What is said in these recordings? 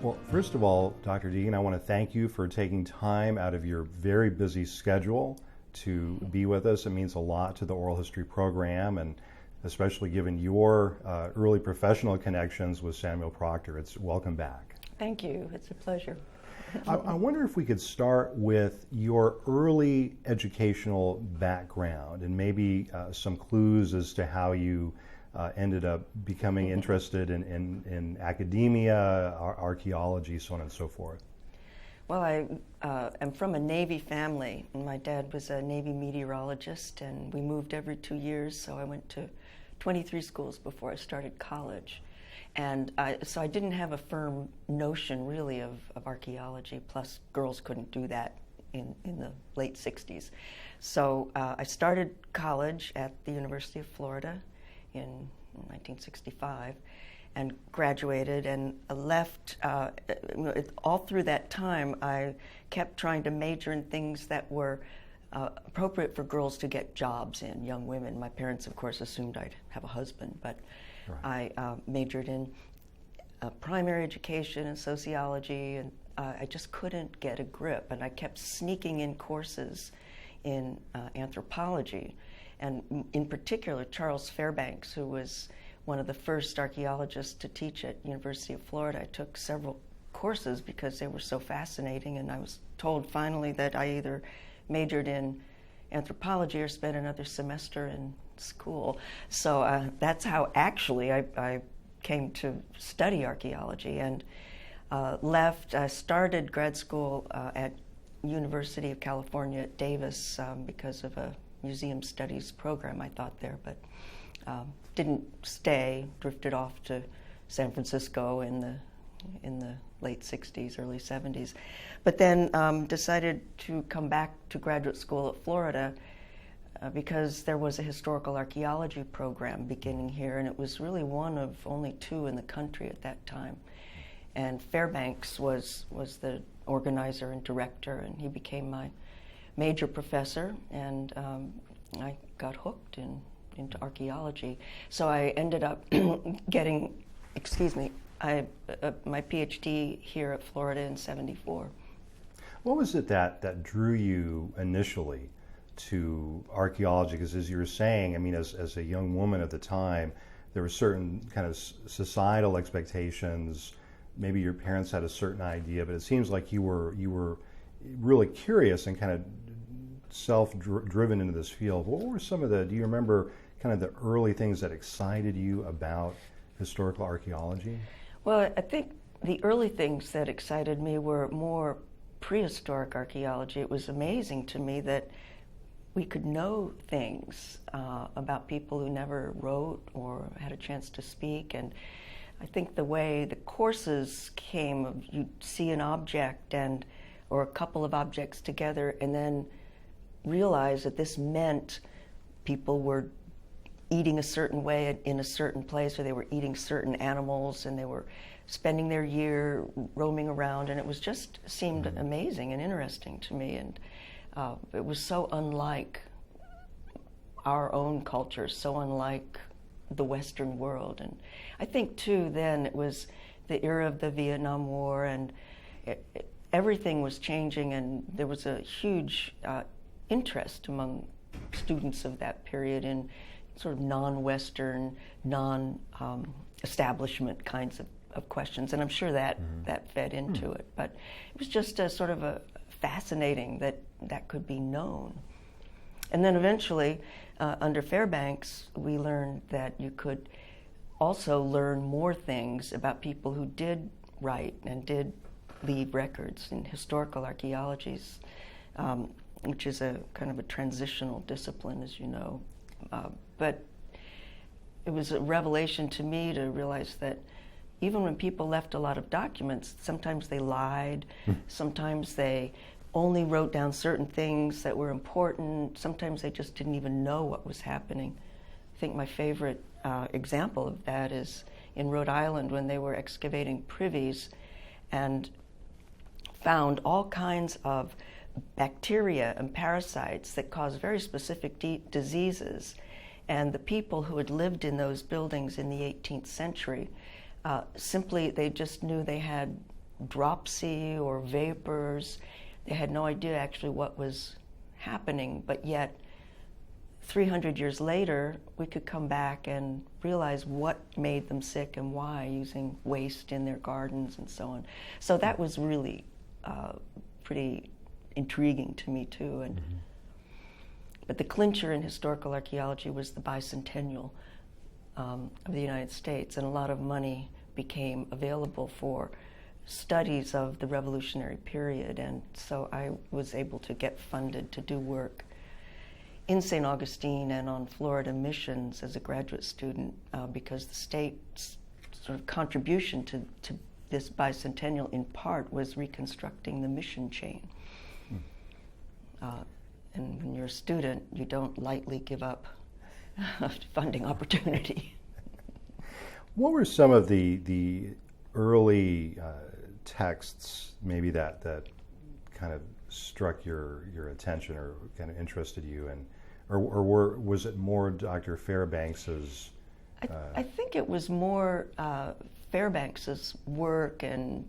Well, first of all, Dr. Deagan, I want to thank you for taking time out of your very busy schedule to be with us. It means a lot to the oral history program, and especially given your early professional connections with Samuel Proctor. It's welcome back. Thank you. It's a pleasure. I wonder if we could start with your early educational background and maybe some clues as to how you ended up becoming interested in academia, archaeology, so on and so forth. Well, I am from a Navy family. My dad was a Navy meteorologist, and we moved every 2 years, so I went to 23 schools before I started college. And so I didn't have a firm notion, really, of archaeology, plus girls couldn't do that in the late 60s. So I started college at the University of Florida in 1965 and graduated and left. All through that time, I kept trying to major in things that were appropriate for girls to get jobs in, young women. My parents, of course, assumed I'd have a husband, but right. I majored in primary education and sociology, and I just couldn't get a grip, and I kept sneaking in courses in anthropology. And in particular, Charles Fairbanks, who was one of the first archaeologists to teach at University of Florida. I took several courses because they were so fascinating, and I was told finally that I either majored in anthropology or spent another semester in school. So that's how actually I came to study archaeology, and left. I started grad school at University of California at Davis because of a museum studies program I thought there, but didn't stay, drifted off to San Francisco in the late 60s, early 70s. But then decided to come back to graduate school at Florida because there was a historical archaeology program beginning here, and it was really one of only two in the country at that time. And Fairbanks was the organizer and director, and he became my major professor, and I got hooked into archaeology. So I ended up getting, my PhD here at Florida in '74. What was it that drew you initially to archaeology? Because as you were saying, I mean, as a young woman at the time, there were certain kind of societal expectations. Maybe your parents had a certain idea, but it seems like you were really curious and kind of self-driven into this field. What were some of do you remember kind of the early things that excited you about historical archaeology? Well, I think the early things that excited me were more prehistoric archaeology. It was amazing to me that we could know things about people who never wrote or had a chance to speak. And I think the way the courses came, you'd see an object or a couple of objects together and then realize that this meant people were eating a certain way in a certain place, or they were eating certain animals, and they were spending their year roaming around, and it was just seemed amazing and interesting to me, and it was so unlike our own culture, so unlike the Western world. And I think too then it was the era of the Vietnam War, and everything was changing, and there was a huge interest among students of that period in sort of non-Western, non-establishment kinds of questions, and I'm sure that fed into it. But it was just a sort of a fascinating that could be known. And then eventually, under Fairbanks, we learned that you could also learn more things about people who did write and did leave records in historical archaeologies, which is a kind of a transitional discipline, as you know. But it was a revelation to me to realize that even when people left a lot of documents, sometimes they lied, sometimes they only wrote down certain things that were important, sometimes they just didn't even know what was happening. I think my favorite example of that is in Rhode Island when they were excavating privies and found all kinds of bacteria and parasites that cause very specific diseases. And the people who had lived in those buildings in the 18th century, simply they just knew they had dropsy or vapors. They had no idea actually what was happening, but yet 300 years later, we could come back and realize what made them sick and why, using waste in their gardens and so on. So that was really pretty intriguing to me too. And but the clincher in historical archaeology was the bicentennial of the United States, and a lot of money became available for studies of the Revolutionary period, and so I was able to get funded to do work in St. Augustine and on Florida missions as a graduate student, because the state's sort of contribution to this bicentennial in part was reconstructing the mission chain. And when you're a student, you don't lightly give up funding opportunity. What were some of the early texts maybe that kind of struck your attention or kind of interested you, and or was it more Dr. Fairbanks's? I think it was more Fairbanks's work and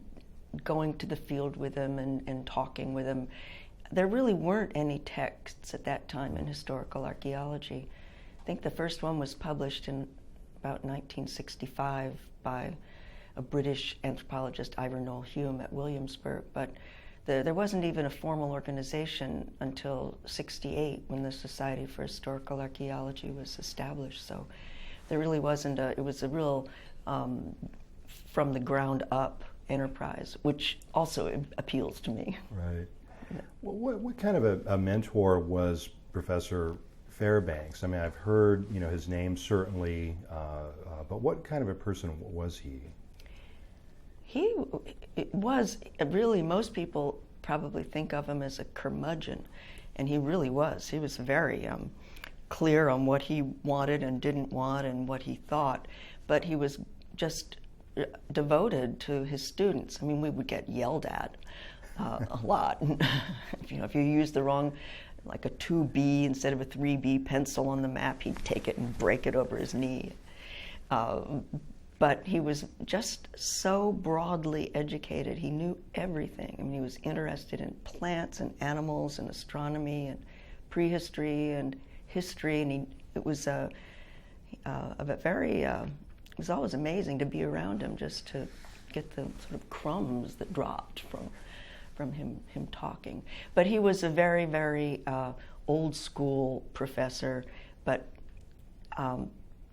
going to the field with him and talking with him. There really weren't any texts at that time in historical archaeology. I think the first one was published in about 1965 by a British anthropologist, Ivor Noel Hume, at Williamsburg, but there wasn't even a formal organization until '68 when the Society for Historical Archaeology was established. So there really wasn't it was a real from the ground up enterprise, which also appeals to me. Right. What kind of a mentor was Professor Fairbanks? I mean, I've heard his name certainly, but what kind of a person was he? He was really, most people probably think of him as a curmudgeon, and he really was. He was very clear on what he wanted and didn't want and what he thought, but he was just devoted to his students. I mean, we would get yelled at a lot. If you used the wrong, like a 2B instead of a 3B pencil on the map, he'd take it and break it over his knee. But he was just so broadly educated. He knew everything. I mean, he was interested in plants and animals and astronomy and prehistory and history, and it was it was always amazing to be around him, just to get the sort of crumbs that dropped from him talking. But he was a very, very old school professor, but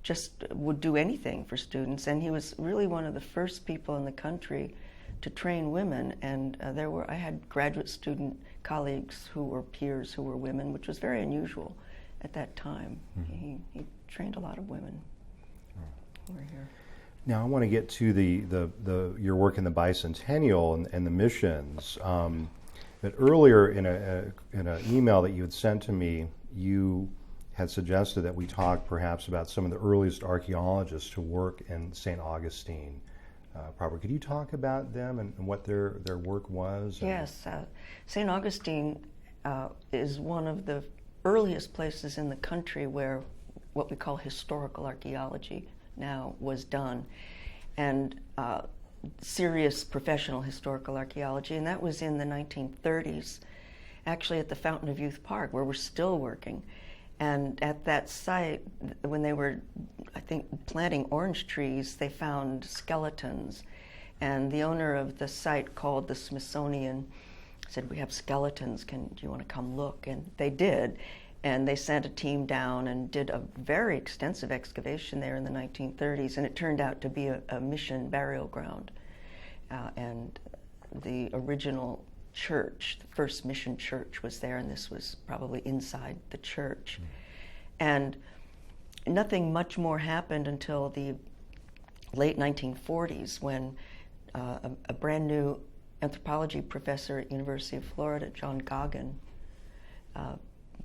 just would do anything for students, and he was really one of the first people in the country to train women. And I had graduate student colleagues who were peers who were women, which was very unusual at that time. He trained a lot of women who were here. Now I want to get to your work in the bicentennial and the missions. But earlier in an email that you had sent to me, you had suggested that we talk perhaps about some of the earliest archaeologists to work in St. Augustine proper. Could you talk about them and what their work was? Yes, St. Augustine is one of the earliest places in the country where what we call historical archaeology now was done, and serious professional historical archaeology, and that was in the 1930s, actually at the Fountain of Youth Park, where we're still working. And at that site, when they were, I think, planting orange trees, they found skeletons. And the owner of the site called the Smithsonian, said, "We have skeletons, do you want to come look?" And they did. And they sent a team down and did a very extensive excavation there in the 1930s. And it turned out to be a mission burial ground. And the original church, the first mission church, was there, and this was probably inside the church. And nothing much more happened until the late 1940s, when a brand new anthropology professor at University of Florida, John Goggin,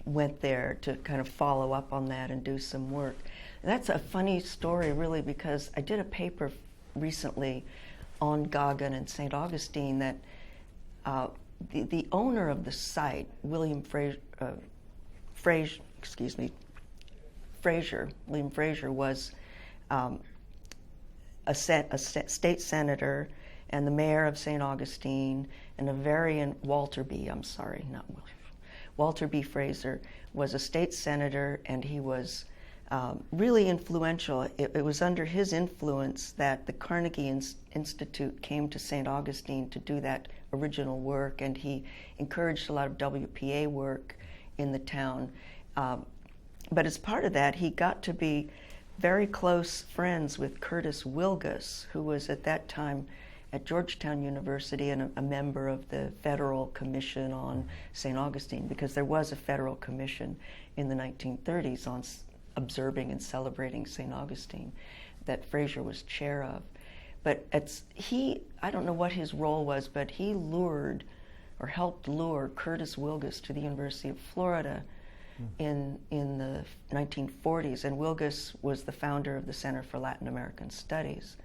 went there to kind of follow up on that and do some work. And that's a funny story, really, because I did a paper recently on Goggin and St. Augustine that the owner of the site, William Fraser, was a state senator and the mayor of St. Augustine, and Walter B. Fraser was a state senator, and he was really influential. It was under his influence that the Carnegie Institute came to St. Augustine to do that original work, and he encouraged a lot of WPA work in the town. But as part of that, he got to be very close friends with Curtis Wilgus, who was at that time at Georgetown University and a member of the Federal Commission on St. Augustine, because there was a federal commission in the 1930s on observing and celebrating St. Augustine that Fraser was chair of. But I don't know what his role was, but he lured or helped lure Curtis Wilgus to the University of Florida in the 1940s, and Wilgus was the founder of the Center for Latin American Studies.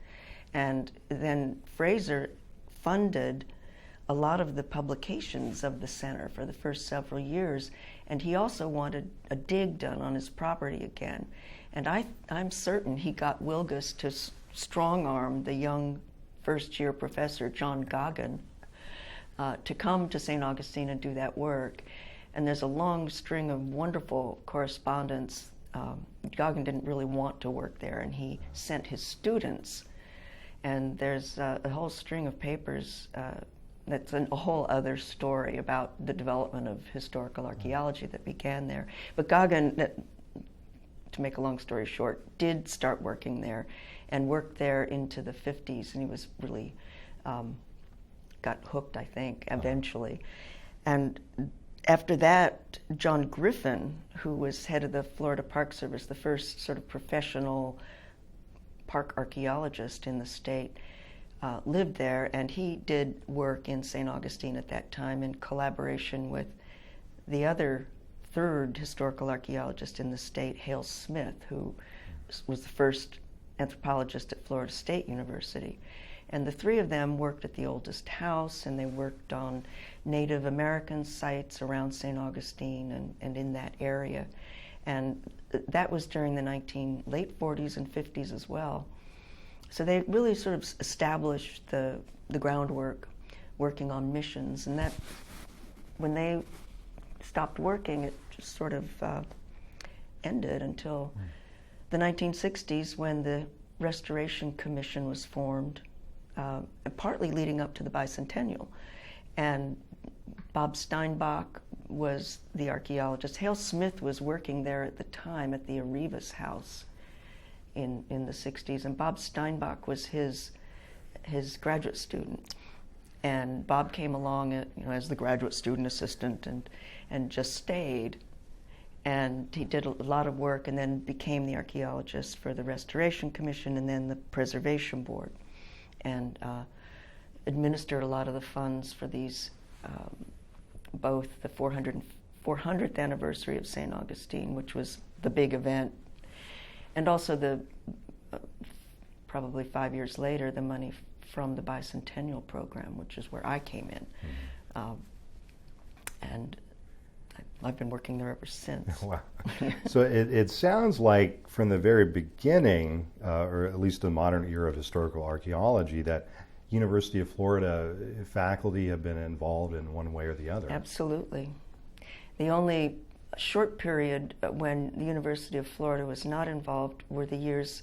And then Fraser funded a lot of the publications of the center for the first several years, and he also wanted a dig done on his property again. And I'm certain he got Wilgus to strong-arm the young first-year professor, John Deagan, to come to St. Augustine and do that work. And there's a long string of wonderful correspondence. Deagan didn't really want to work there, and he sent his students. And there's a whole string of papers that's a whole other story about the development of historical archaeology that began there. But Deagan, to make a long story short, did start working there and worked there into the 50s, and he was really got hooked, I think, eventually. And after that, John Griffin, who was head of the Florida Park Service, the first sort of professional park archaeologist in the state, lived there, and he did work in St. Augustine at that time in collaboration with the other third historical archaeologist in the state, Hale Smith, who was the first anthropologist at Florida State University. And the three of them worked at the oldest house, and they worked on Native American sites around St. Augustine and in that area. And that was during the late 40s and 50s as well. So they really sort of established the groundwork, working on missions. And that, when they stopped working, it just sort of ended until the 1960s, when the Restoration Commission was formed, partly leading up to the bicentennial. And Bob Steinbach was the archaeologist. Hale Smith was working there at the time at the Arrivas House in the 60s, and Bob Steinbach was his graduate student. And Bob came along as the graduate student assistant and just stayed. And he did a lot of work and then became the archaeologist for the Restoration Commission and then the Preservation Board, and administered a lot of the funds for these, both the 400th anniversary of St. Augustine, which was the big event, and also the probably 5 years later, the money from the bicentennial program, which is where I came in. And I've been working there ever since. Wow. So it sounds like from the very beginning, or at least the modern era of historical archaeology, that University of Florida faculty have been involved in one way or the other. Absolutely. The only short period when the University of Florida was not involved were the years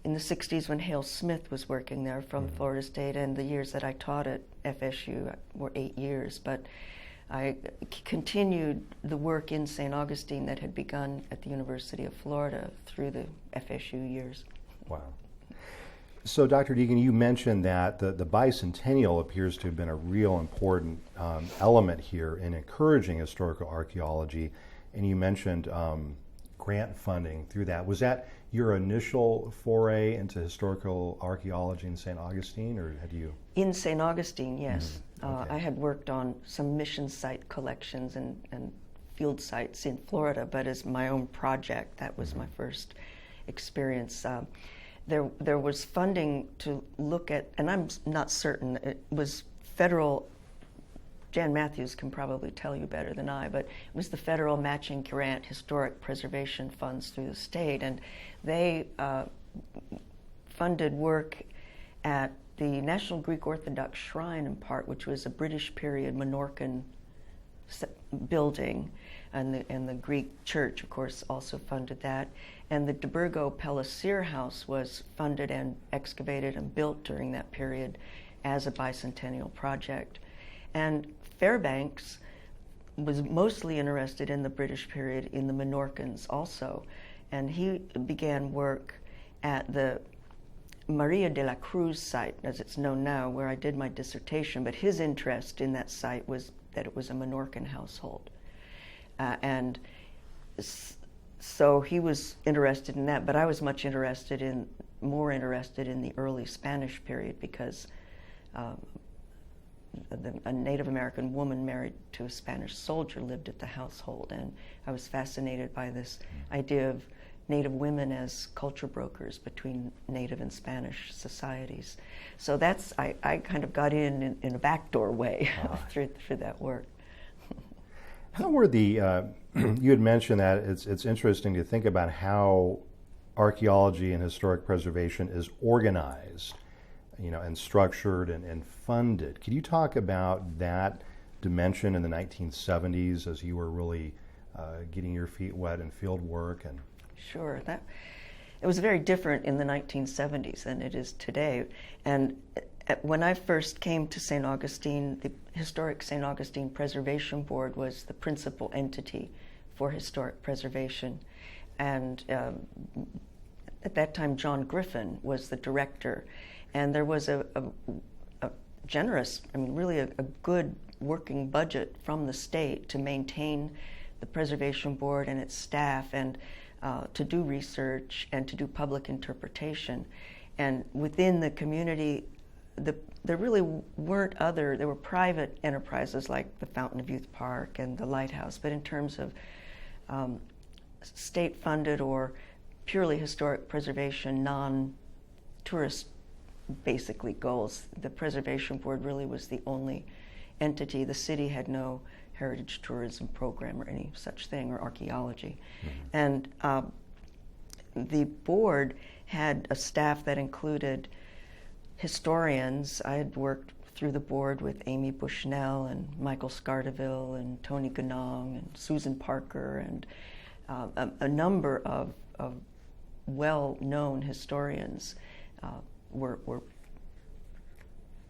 in the 60s when Hale Smith was working there from Florida State, and the years that I taught at FSU were 8 years. But I continued the work in St. Augustine that had begun at the University of Florida through the FSU years. Wow. So, Dr. Deagan, you mentioned that the bicentennial appears to have been a real important element here in encouraging historical archaeology, and you mentioned grant funding through that. Was that your initial foray into historical archaeology in St. Augustine, or had you? In St. Augustine, yes. Okay. I had worked on some mission site collections and field sites in Florida, but as my own project, that was my first experience. There was funding to look at, and I'm not certain, it was federal. Jan Matthews can probably tell you better than I, but it was the federal matching grant historic preservation funds through the state, and they funded work at the National Greek Orthodox Shrine in part, which was a British period Menorcan building, and the Greek church, of course, also funded that. And the de Burgo Pellissier House was funded and excavated and built during that period as a bicentennial project. And Fairbanks was mostly interested in the British period, in the Menorcans also. And he began work at the Maria de la Cruz site, as it's known now, where I did my dissertation, but his interest in that site was that it was a Menorcan household. And so he was interested in that, but I was more interested in the early Spanish period, because a Native American woman married to a Spanish soldier lived at the household, and I was fascinated by this idea of Native women as culture brokers between Native and Spanish societies. So that's, I kind of got in a backdoor way through that work. How were you had mentioned that it's interesting to think about how archaeology and historic preservation is organized, and structured and funded. Could you talk about that dimension in the 1970s as you were really getting your feet wet in field work? And Sure. It was very different in the 1970s than it is today. And when I first came to St. Augustine, the Historic St. Augustine Preservation Board was the principal entity for historic preservation. And at that time, John Griffin was the director. And there was a generous, really a good working budget from the state to maintain the preservation board and its staff, and to do research and to do public interpretation. And within the community, there really weren't there were private enterprises like the Fountain of Youth Park and the Lighthouse, but in terms of state-funded or purely historic preservation, non-tourist basically goals, the Preservation Board really was the only entity. The city had no heritage tourism program or any such thing, or archaeology. Mm-hmm. And the board had a staff that included historians. I had worked through the board with Amy Bushnell and Michael Scarteville and Tony Ganong and Susan Parker, and a number of well-known historians were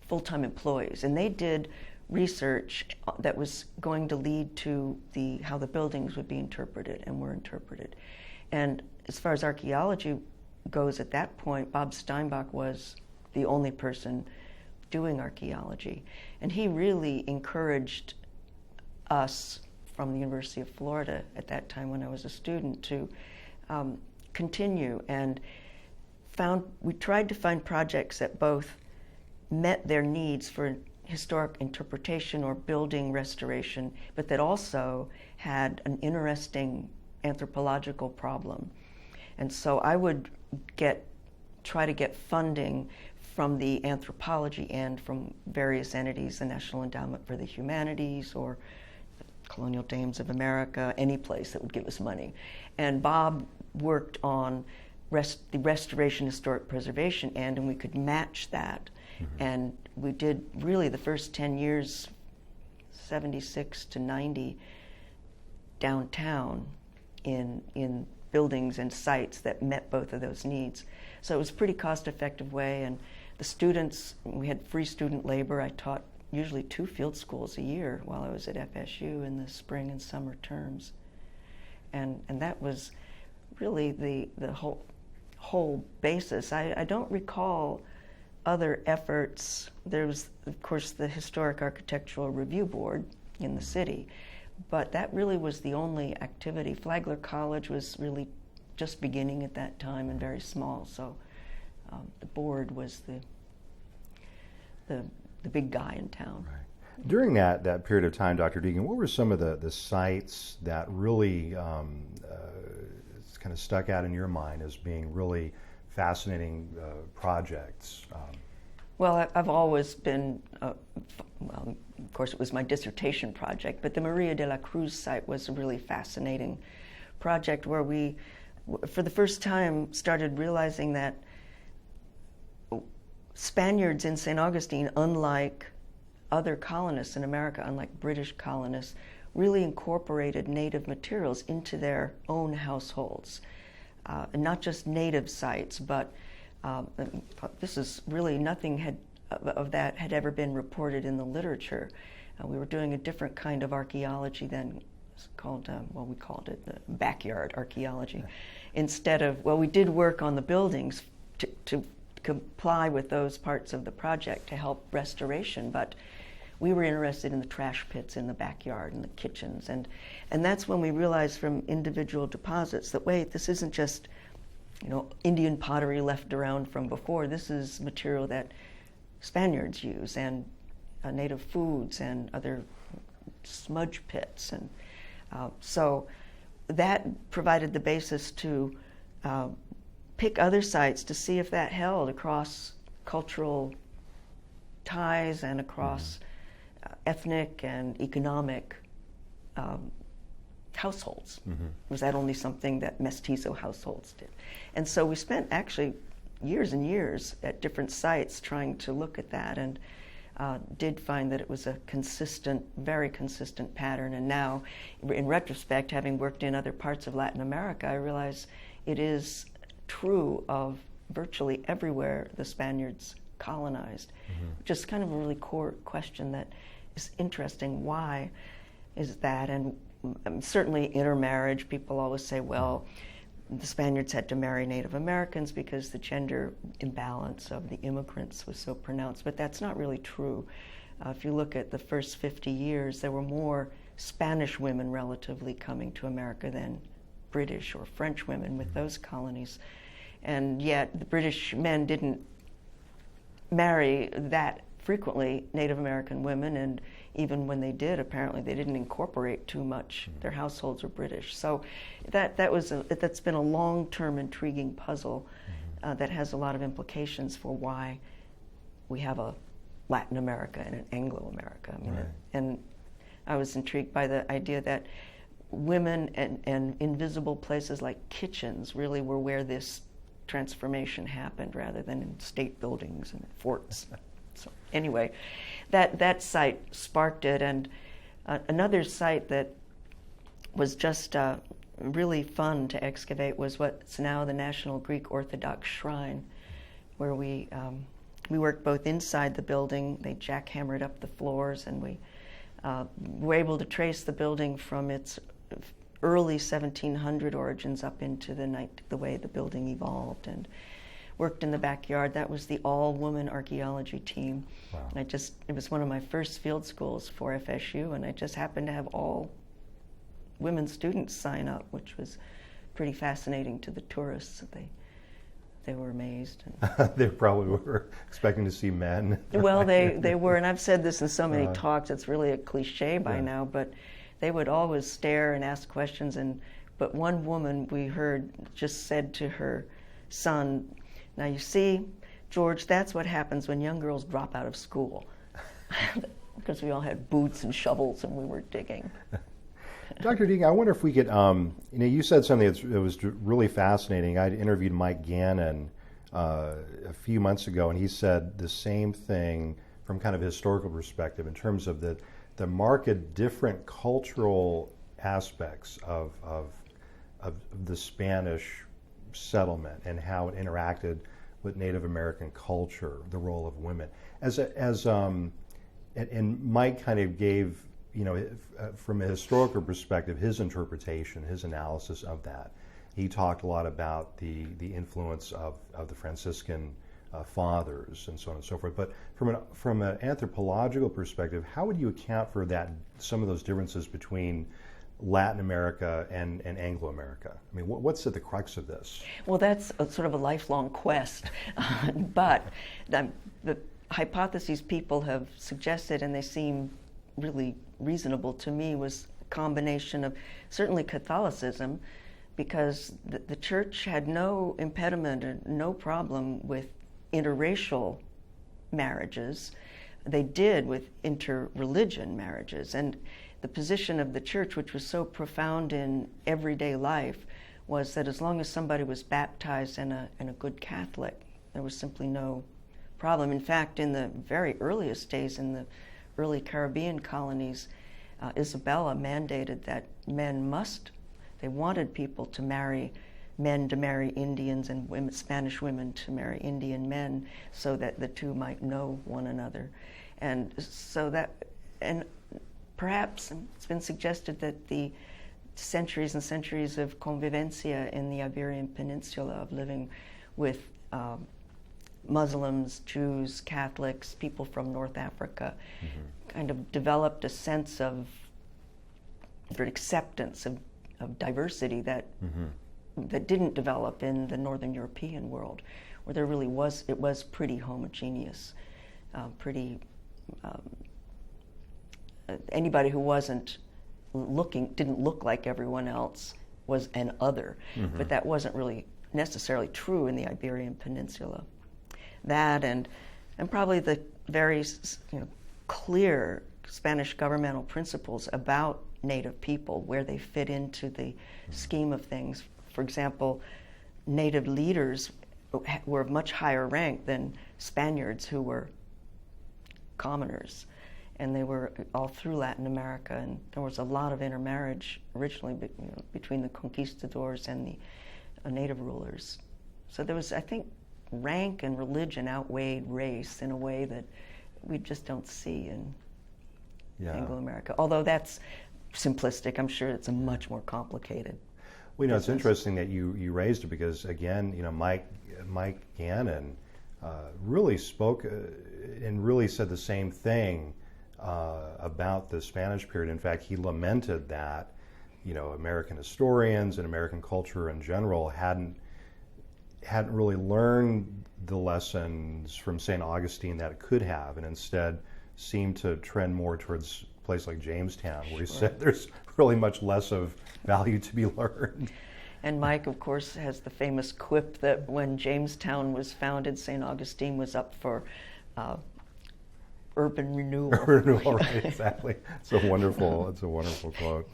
full-time employees, and they did research that was going to lead to how the buildings would be interpreted and were interpreted. And as far as archaeology goes, at that point, Bob Steinbach was the only person doing archaeology, and he really encouraged us from the University of Florida at that time when I was a student to continue, and we tried to find projects that both met their needs for historic interpretation or building restoration, but that also had an interesting anthropological problem. And so I would try to get funding from the anthropology end, from various entities, the National Endowment for the Humanities or the Colonial Dames of America, any place that would give us money. And Bob worked on the restoration, historic preservation end, and we could match that. Mm-hmm. And we did really the first 10 years, 76 to 90, downtown in buildings and sites that met both of those needs. So it was a pretty cost-effective way, and the students, we had free student labor. I taught usually 2 field schools a year while I was at FSU in the spring and summer terms. And that was really the whole basis. I don't recall other efforts. There was, of course, the Historic Architectural Review Board in the city, but that really was the only activity. Flagler College was really just beginning at that time and very small, so the board was the big guy in town. Right. During that period of time, Dr. Deagan, what were some of the sites that really kind of stuck out in your mind as being really fascinating projects? Well, I've always been, well, of course it was my dissertation project, but the Maria de la Cruz site was a really fascinating project where we, for the first time, started realizing that Spaniards in St. Augustine, unlike other colonists in America, unlike British colonists, really incorporated native materials into their own households. And not just native sites, but this is really nothing of that had ever been reported in the literature. We were doing a different kind of archaeology then, called, we called it the backyard archaeology. Instead of, we did work on the buildings to comply with those parts of the project to help restoration, but we were interested in the trash pits in the backyard and the kitchens. And that's when we realized from individual deposits that, wait, this isn't just, Indian pottery left around from before. This is material that Spaniards use, and native foods and other smudge pits. And so that provided the basis to pick other sites to see if that held across cultural ties and across ethnic and economic households. Was that only something that mestizo households did? And so we spent actually years and years at different sites trying to look at that, and did find that it was a consistent, very consistent pattern. And now, in retrospect, having worked in other parts of Latin America, I realize it is true of virtually everywhere the Spaniards colonized. Just kind of a really core question that is interesting. Why is that? And certainly intermarriage, people always say, well, the Spaniards had to marry Native Americans because the gender imbalance of the immigrants was so pronounced, but that's not really true. If you look at the first 50 years, there were more Spanish women relatively coming to America than British or French women with those colonies. And yet the British men didn't marry that frequently Native American women, and even when they did, apparently they didn't incorporate too much. Their households were British. So that's been a long-term intriguing puzzle that has a lot of implications for why we have a Latin America and an Anglo America. I mean, and I was intrigued by the idea that women and invisible places like kitchens really were where this transformation happened, rather than in state buildings and forts. So anyway, that site sparked it. And another site that was just really fun to excavate was what's now the National Greek Orthodox Shrine, where we worked both inside the building. They jackhammered up the floors, and we were able to trace the building from its early 1700 origins up into the way the building evolved, and worked in the backyard. That was the all-woman archaeology team. Wow. And it was one of my first field schools for FSU, and I just happened to have all women students sign up, which was pretty fascinating to the tourists. They were amazed. They probably were expecting to see men. Well, they were, and I've said this in so many talks, it's really a cliche by now, but they would always stare and ask questions. But one woman we heard just said to her son, "Now you see, George, that's what happens when young girls drop out of school." Because we all had boots and shovels and we were digging. Dr. Deagan, I wonder if we could, you said something that was really fascinating. I interviewed Mike Gannon a few months ago, and he said the same thing from kind of a historical perspective in terms of the marked different cultural aspects of the Spanish settlement and how it interacted with Native American culture, the role of women. And Mike kind of gave, from a historical perspective, his interpretation, his analysis of that. He talked a lot about the influence of the Franciscan fathers and so on and so forth. But from an anthropological perspective, how would you account for some of those differences between Latin America and Anglo America? I mean, what's at the crux of this? Well, that's sort of a lifelong quest. But the hypotheses people have suggested, and they seem really reasonable to me, was a combination of certainly Catholicism, because the church had no impediment or no problem with interracial marriages. They did with interreligion marriages. And the position of the church, which was so profound in everyday life, was that as long as somebody was baptized and a good Catholic, there was simply no problem. In fact, in the very earliest days, in the early Caribbean colonies, Isabella mandated that they wanted people to marry men to marry Indians and women, Spanish women to marry Indian men, so that the two might know one another. And so that, and perhaps it's been suggested that the centuries and centuries of convivencia in the Iberian Peninsula, of living with Muslims, Jews, Catholics, people from North Africa, kind of developed a sense of acceptance of diversity that that didn't develop in the Northern European world, where there really was, it was pretty homogeneous, anybody who didn't look like everyone else was an other, but that wasn't really necessarily true in the Iberian Peninsula. That and probably the very clear Spanish governmental principles about Native people, where they fit into the scheme of things. For example, Native leaders were of much higher rank than Spaniards, who were commoners, and they were all through Latin America, and there was a lot of intermarriage originally between the conquistadors and the Native rulers. So there was, I think, rank and religion outweighed race in a way that we just don't see in Anglo-America. Although that's simplistic, I'm sure it's a much more complicated. Well, it's interesting that you raised it, because again, Mike Gannon really spoke and really said the same thing about the Spanish period. In fact, he lamented that American historians and American culture in general hadn't really learned the lessons from St. Augustine that it could have, and instead seemed to trend more towards a place like Jamestown, where he said there's really much less of value to be learned. And Mike, of course, has the famous quip that when Jamestown was founded, St. Augustine was up for urban renewal. Renewal, right, exactly. It's a wonderful quote.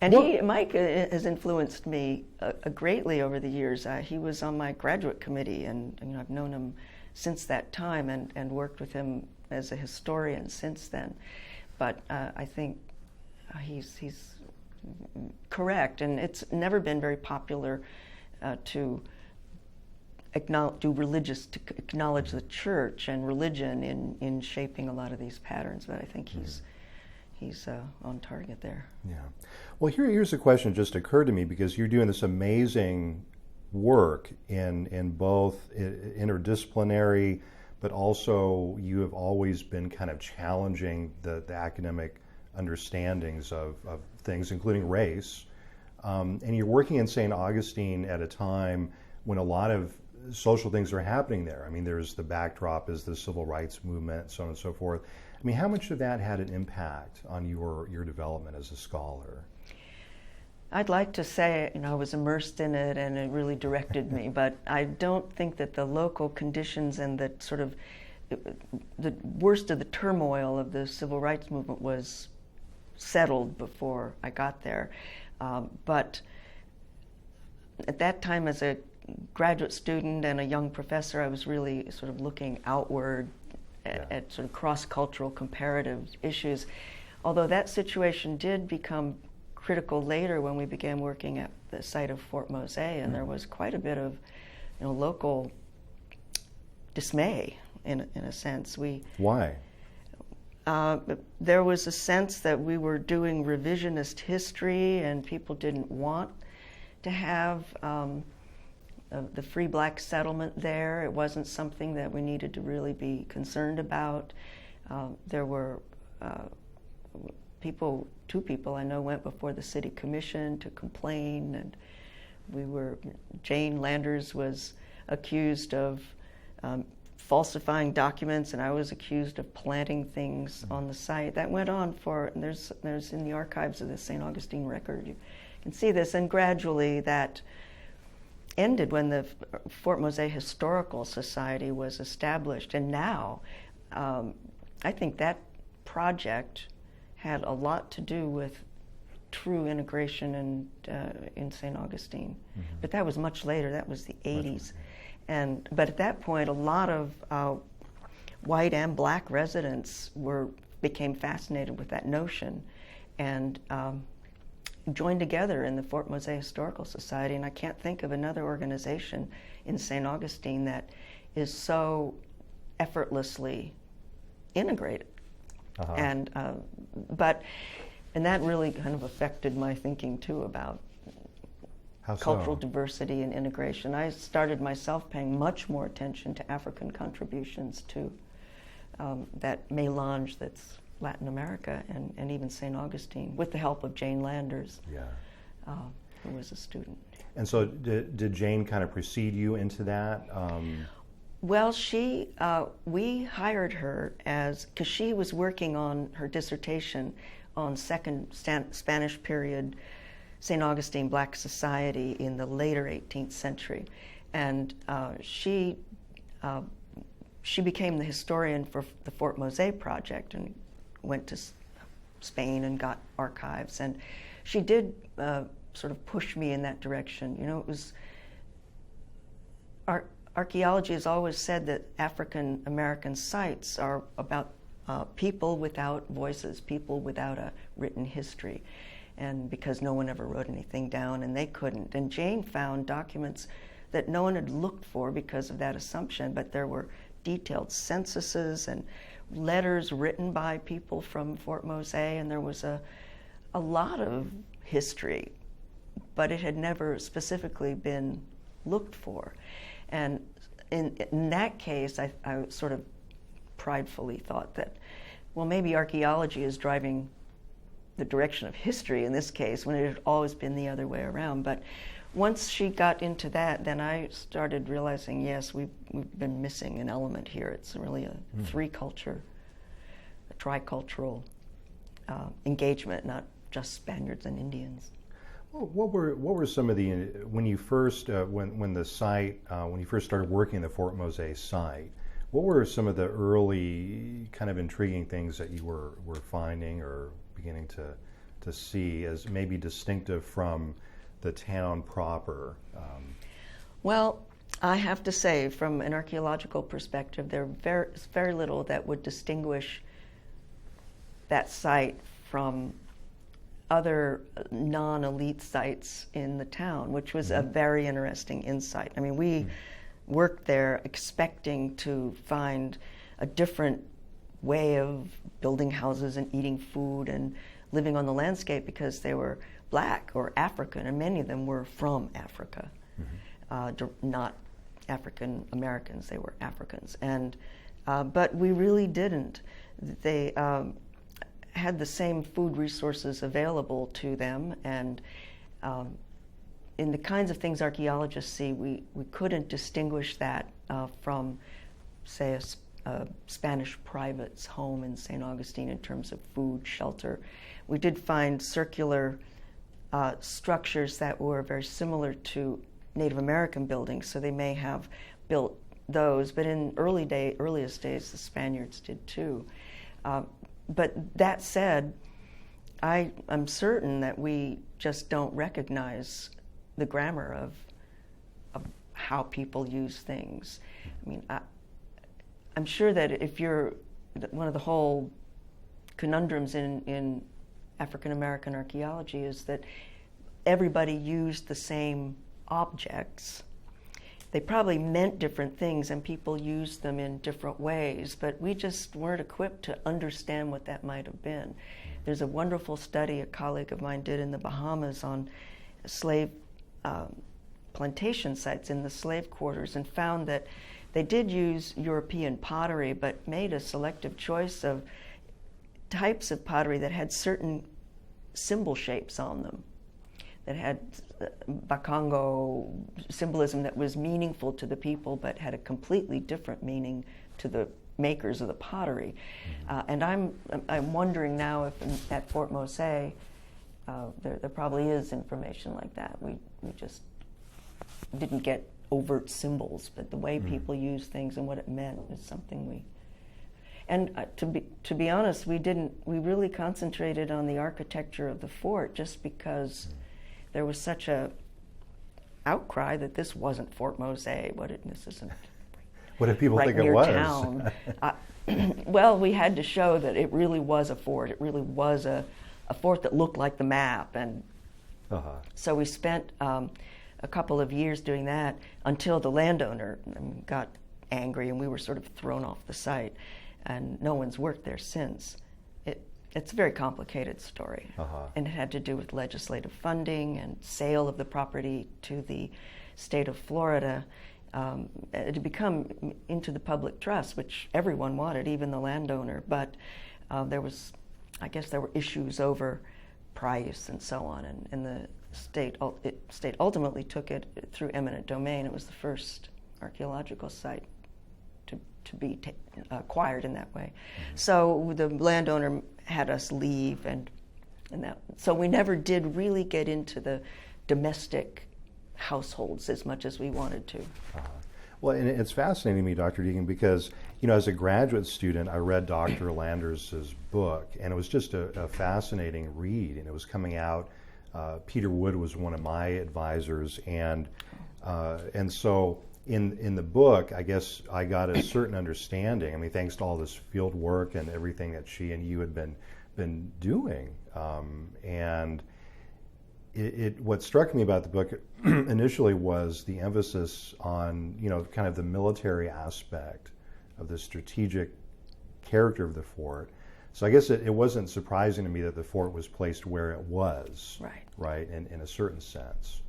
And Mike has influenced me greatly over the years. He was on my graduate committee, and I've known him since that time and worked with him as a historian since then. But I think he's correct, and it's never been very popular to acknowledge the church and religion in shaping a lot of these patterns. But I think he's on target there. Yeah. Well, here's a question that just occurred to me, because you're doing this amazing work in both interdisciplinary, but also you have always been kind of challenging the academic understandings of things, including race. And you're working in St. Augustine at a time when a lot of social things are happening there. I mean, there's the backdrop is the civil rights movement, so on and so forth. I mean, how much of that had an impact on your development as a scholar? I'd like to say, I was immersed in it and it really directed me, but I don't think that the local conditions and the sort of the worst of the turmoil of the civil rights movement was settled before I got there. But at that time, as a graduate student and a young professor, I was really sort of looking outward at sort of cross-cultural comparative issues. Although that situation did become critical later when we began working at the site of Fort Mosaic, and there was quite a bit of local dismay in a sense. Why? There was a sense that we were doing revisionist history, and people didn't want to have the free black settlement there. It wasn't something that we needed to really be concerned about. There were two people I know went before the city commission to complain, and Jane Landers was accused of falsifying documents, and I was accused of planting things on the site. That went on there's in the archives of the St. Augustine record, you can see this, and gradually that ended when the Fort Mosaic Historical Society was established. And now, I think that project had a lot to do with true integration in St. Augustine. But that was much later. That was the 80s. But at that point, a lot of white and black residents became fascinated with that notion and joined together in the Fort Mosaic Historical Society. And I can't think of another organization in St. Augustine that is so effortlessly integrated. Uh-huh. And that really kind of affected my thinking too about How so? cultural diversity and integration. I started myself paying much more attention to African contributions to that melange that's Latin America and even St. Augustine, with the help of Jane Landers, who was a student. And so did Jane kind of precede you into that? Well, we hired her because she was working on her dissertation on second Spanish period St. Augustine Black Society in the later 18th century. And she became the historian for the Fort Mosaic project and went to Spain and got archives. And she did sort of push me in that direction. You know, it was archaeology has always said that African American sites are about people without voices, people without a written history, and because no one ever wrote anything down and they couldn't. And Jane found documents that no one had looked for because of that assumption, but there were detailed censuses and letters written by people from Fort Mosaic, and there was a lot of history, but it had never specifically been looked for. And in that case, I sort of pridefully thought that, well, maybe archaeology is driving the direction of history in this case, when it had always been the other way around. But once she got into that, then I started realizing, yes, we've been missing an element here. It's really a three-culture, a tricultural engagement, not just Spaniards and Indians. Well, what were some of the when you first when the site when you first started working the Fort Mosaic site? What were some of the early kind of intriguing things that you were finding or beginning to see as maybe distinctive from the town proper? Well, I have to say, from an archaeological perspective, there's very little that would distinguish that site from other non-elite sites in the town, which was a very interesting insight. I mean, we worked there expecting to find a different way of building houses and eating food and living on the landscape because they were black or African, and many of them were from Africa, not African Americans. They were Africans, and but we really didn't. They had the same food resources available to them, and in the kinds of things archaeologists see, we couldn't distinguish that from, say, a Spanish private's home in St. Augustine in terms of food, shelter. We did find circular structures that were very similar to Native American buildings, so they may have built those, but in earliest days, the Spaniards did too. But that said, I'm certain that we just don't recognize the grammar of how people use things. I mean, I'm sure that if you're one of the whole conundrums in African American archaeology is that everybody used the same objects. They probably meant different things and people used them in different ways, but we just weren't equipped to understand what that might have been. There's a wonderful study a colleague of mine did in the Bahamas on slave plantation sites in the slave quarters, and found that they did use European pottery, but made a selective choice of types of pottery that had certain symbol shapes on them, that had Bakongo symbolism that was meaningful to the people, but had a completely different meaning to the makers of the pottery. And I'm wondering now if at Fort Mosaic there probably is information like that. We just didn't get overt symbols, but the way people use things and what it meant is something we. And to be honest, we really concentrated on the architecture of the fort just because there was such a outcry that this wasn't Fort Mosaic. This isn't What did people right think it near was? Town. Well, we had to show that it really was a fort. It really was a fort that looked like the map. And so we spent a couple of years doing that until the landowner got angry and we were sort of thrown off the site. And no one's worked there since. It's a very complicated story. And it had to do with legislative funding and sale of the property to the state of Florida. To become into the public trust, which everyone wanted, even the landowner. But there were issues over price and so on, and the state ultimately took it through eminent domain. It was the first archaeological site to be acquired in that way. So the landowner had us leave, and that. So we never did really get into the domestic households as much as we wanted to. Well, and it's fascinating to me, Dr. Deagan, because, as a graduate student, I read Dr. Landers' book, and it was just a fascinating read, and it was coming out. Peter Wood was one of my advisors, and so in the book, I guess I got a certain understanding. I mean, thanks to all this field work and everything that she and you had been doing, and what struck me about the book initially was the emphasis on, kind of the military aspect of the strategic character of the fort. So I guess it wasn't surprising to me that the fort was placed where it was, right, in a certain sense.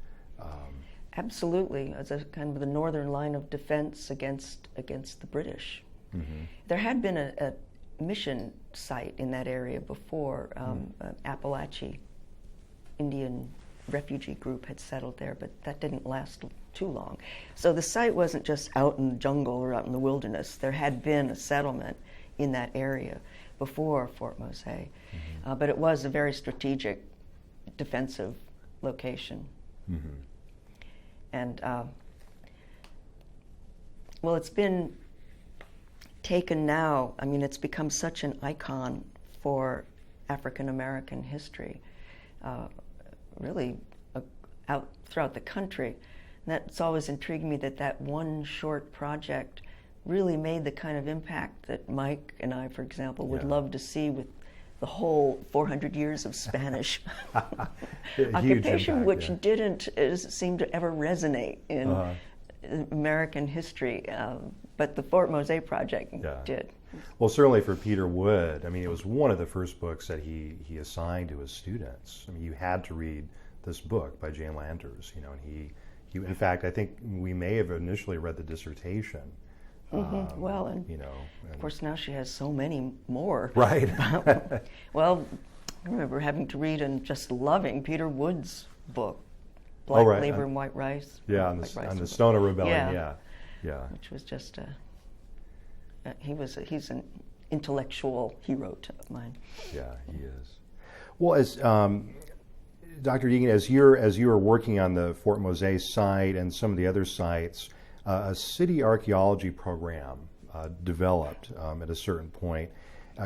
Absolutely, as a kind of the northern line of defense against the British. Mm-hmm. There had been a mission site in that area before. Appalachia Indian refugee group had settled there, but that didn't last too long. So the site wasn't just out in the jungle or out in the wilderness. There had been a settlement in that area before Fort Mosaic, but it was a very strategic defensive location. Mm-hmm. And well, it's been taken now. I mean, it's become such an icon for African American history. Really out throughout the country. And that's always intrigued me that one short project really made the kind of impact that Mike and I, for example, would love to see with the whole 400 years of Spanish occupation, impact, which didn't seem to ever resonate in American history. But the Fort Mosaic project did. Well, certainly for Peter Wood, I mean, it was one of the first books that he assigned to his students. I mean, you had to read this book by Jane Landers, and he in fact, I think we may have initially read the dissertation. Well, and of course now she has so many more. Right. Well, I remember having to read and just loving Peter Wood's book, Black Labor and White Rice. Yeah, on the Stoner Rebellion. Yeah. Which was just he's an intellectual hero of mine. Yeah, he is. Well, as Dr. Deagan, as you are working on the Fort Mosaic site and some of the other sites, a city archaeology program developed at a certain point.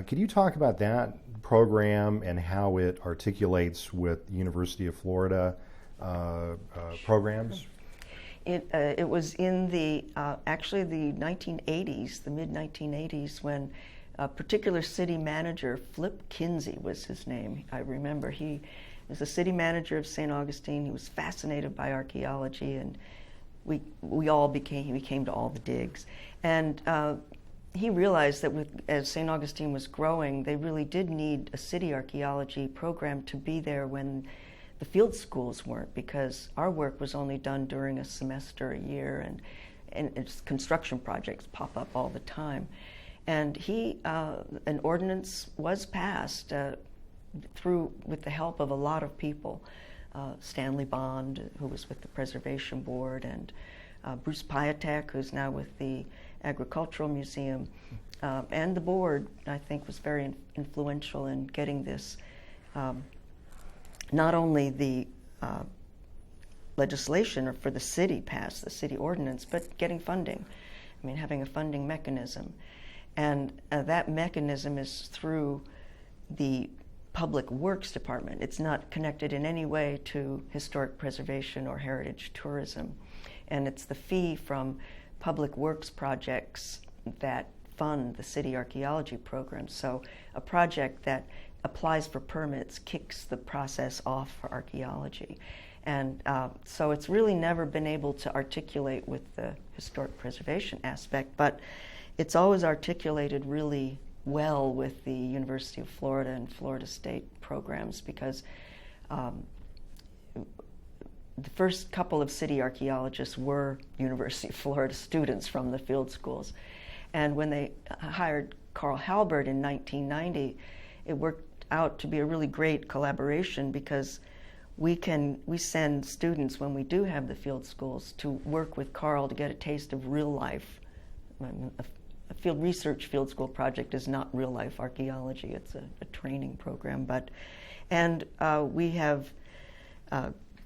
Could you talk about that program and how it articulates with University of Florida programs? It was in the actually the 1980s, the mid-1980s, when a particular city manager, Flip Kinsey was his name. I remember he was the city manager of St. Augustine. He was fascinated by archaeology, and we came to all the digs. And he realized that as St. Augustine was growing, they really did need a city archaeology program to be there when the field schools weren't, because our work was only done during a semester a year, and it's construction projects pop up all the time. And an ordinance was passed with the help of a lot of people. Stanley Bond, who was with the Preservation Board, and Bruce Piatek, who's now with the Agricultural Museum, and the board, I think, was very influential in getting this, not only the legislation for the city passed, the city ordinance, but getting funding. I mean, having a funding mechanism. And that mechanism is through the public works department. It's not connected in any way to historic preservation or heritage tourism. And it's the fee from public works projects that fund the city archaeology program. So a project that applies for permits kicks the process off for archaeology. And so it's really never been able to articulate with the historic preservation aspect, but it's always articulated really well with the University of Florida and Florida State programs, because the first couple of city archaeologists were University of Florida students from the field schools. And when they hired Carl Halbert in 1990, it worked out to be a really great collaboration, because we send students, when we do have the field schools, to work with Carl to get a taste of real life. A field research field school project is not real life archaeology, it's a training program. And we have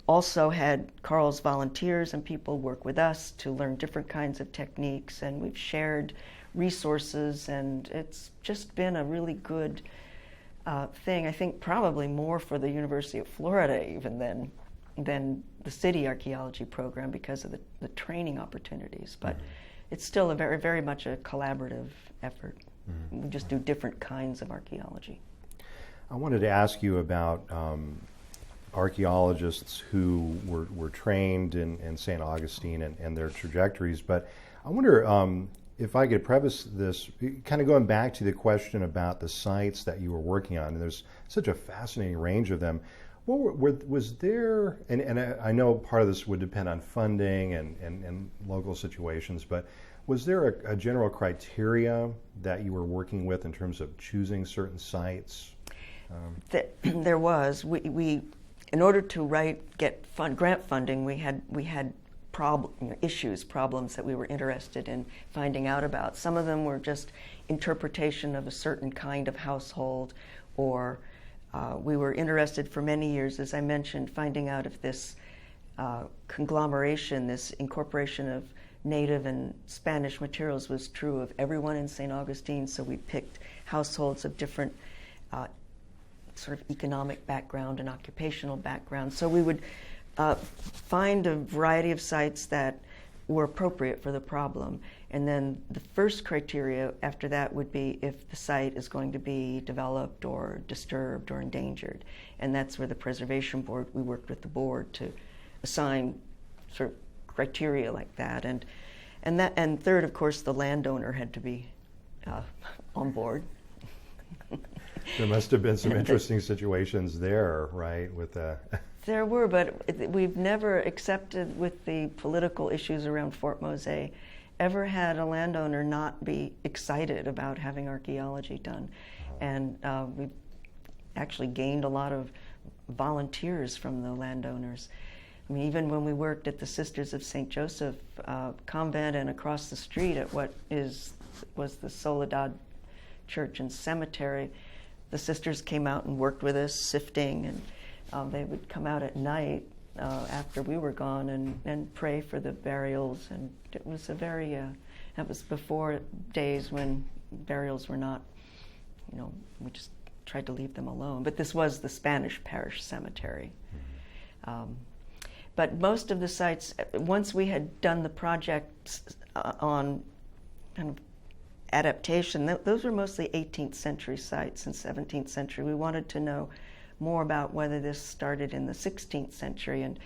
also had Carl's volunteers and people work with us to learn different kinds of techniques, and we've shared resources, and it's just been a really good thing. I think probably more for the University of Florida even than the city archaeology program, because of the training opportunities. But it's still a very, very much a collaborative effort. We just do different kinds of archaeology. I wanted to ask you about archaeologists who were trained in St. Augustine and their trajectories, but I wonder if I could preface this, kind of going back to the question about the sites that you were working on, and there's such a fascinating range of them. Was there, and I know part of this would depend on funding and local situations, but was there a general criteria that you were working with in terms of choosing certain sites? There was. We in order to get grant funding, we had problems that we were interested in finding out about. Some of them were just interpretation of a certain kind of household, or we were interested for many years, as I mentioned, finding out if this conglomeration, this incorporation of native and Spanish materials was true of everyone in St. Augustine. So we picked households of different sort of economic background and occupational background. So we would find a variety of sites that were appropriate for the problem. And then the first criteria after that would be if the site is going to be developed or disturbed or endangered. And that's where the preservation board, we worked with the board to assign sort of criteria like that. And third, of course, the landowner had to be on board. There must have been some interesting situations there, right? There were, but we've never accepted, with the political issues around Fort Mosaic, ever had a landowner not be excited about having archaeology done. And we've actually gained a lot of volunteers from the landowners. I mean, even when we worked at the Sisters of St. Joseph convent and across the street at what was the Soledad Church and Cemetery, the sisters came out and worked with us, sifting, and they would come out at night after we were gone and pray for the burials. And it was that was before days when burials were not, we just tried to leave them alone. But this was the Spanish parish cemetery. But most of the sites, once we had done the projects on kind of adaptation, those were mostly 18th century sites and 17th century. We wanted to know more about whether this started in the 16th century and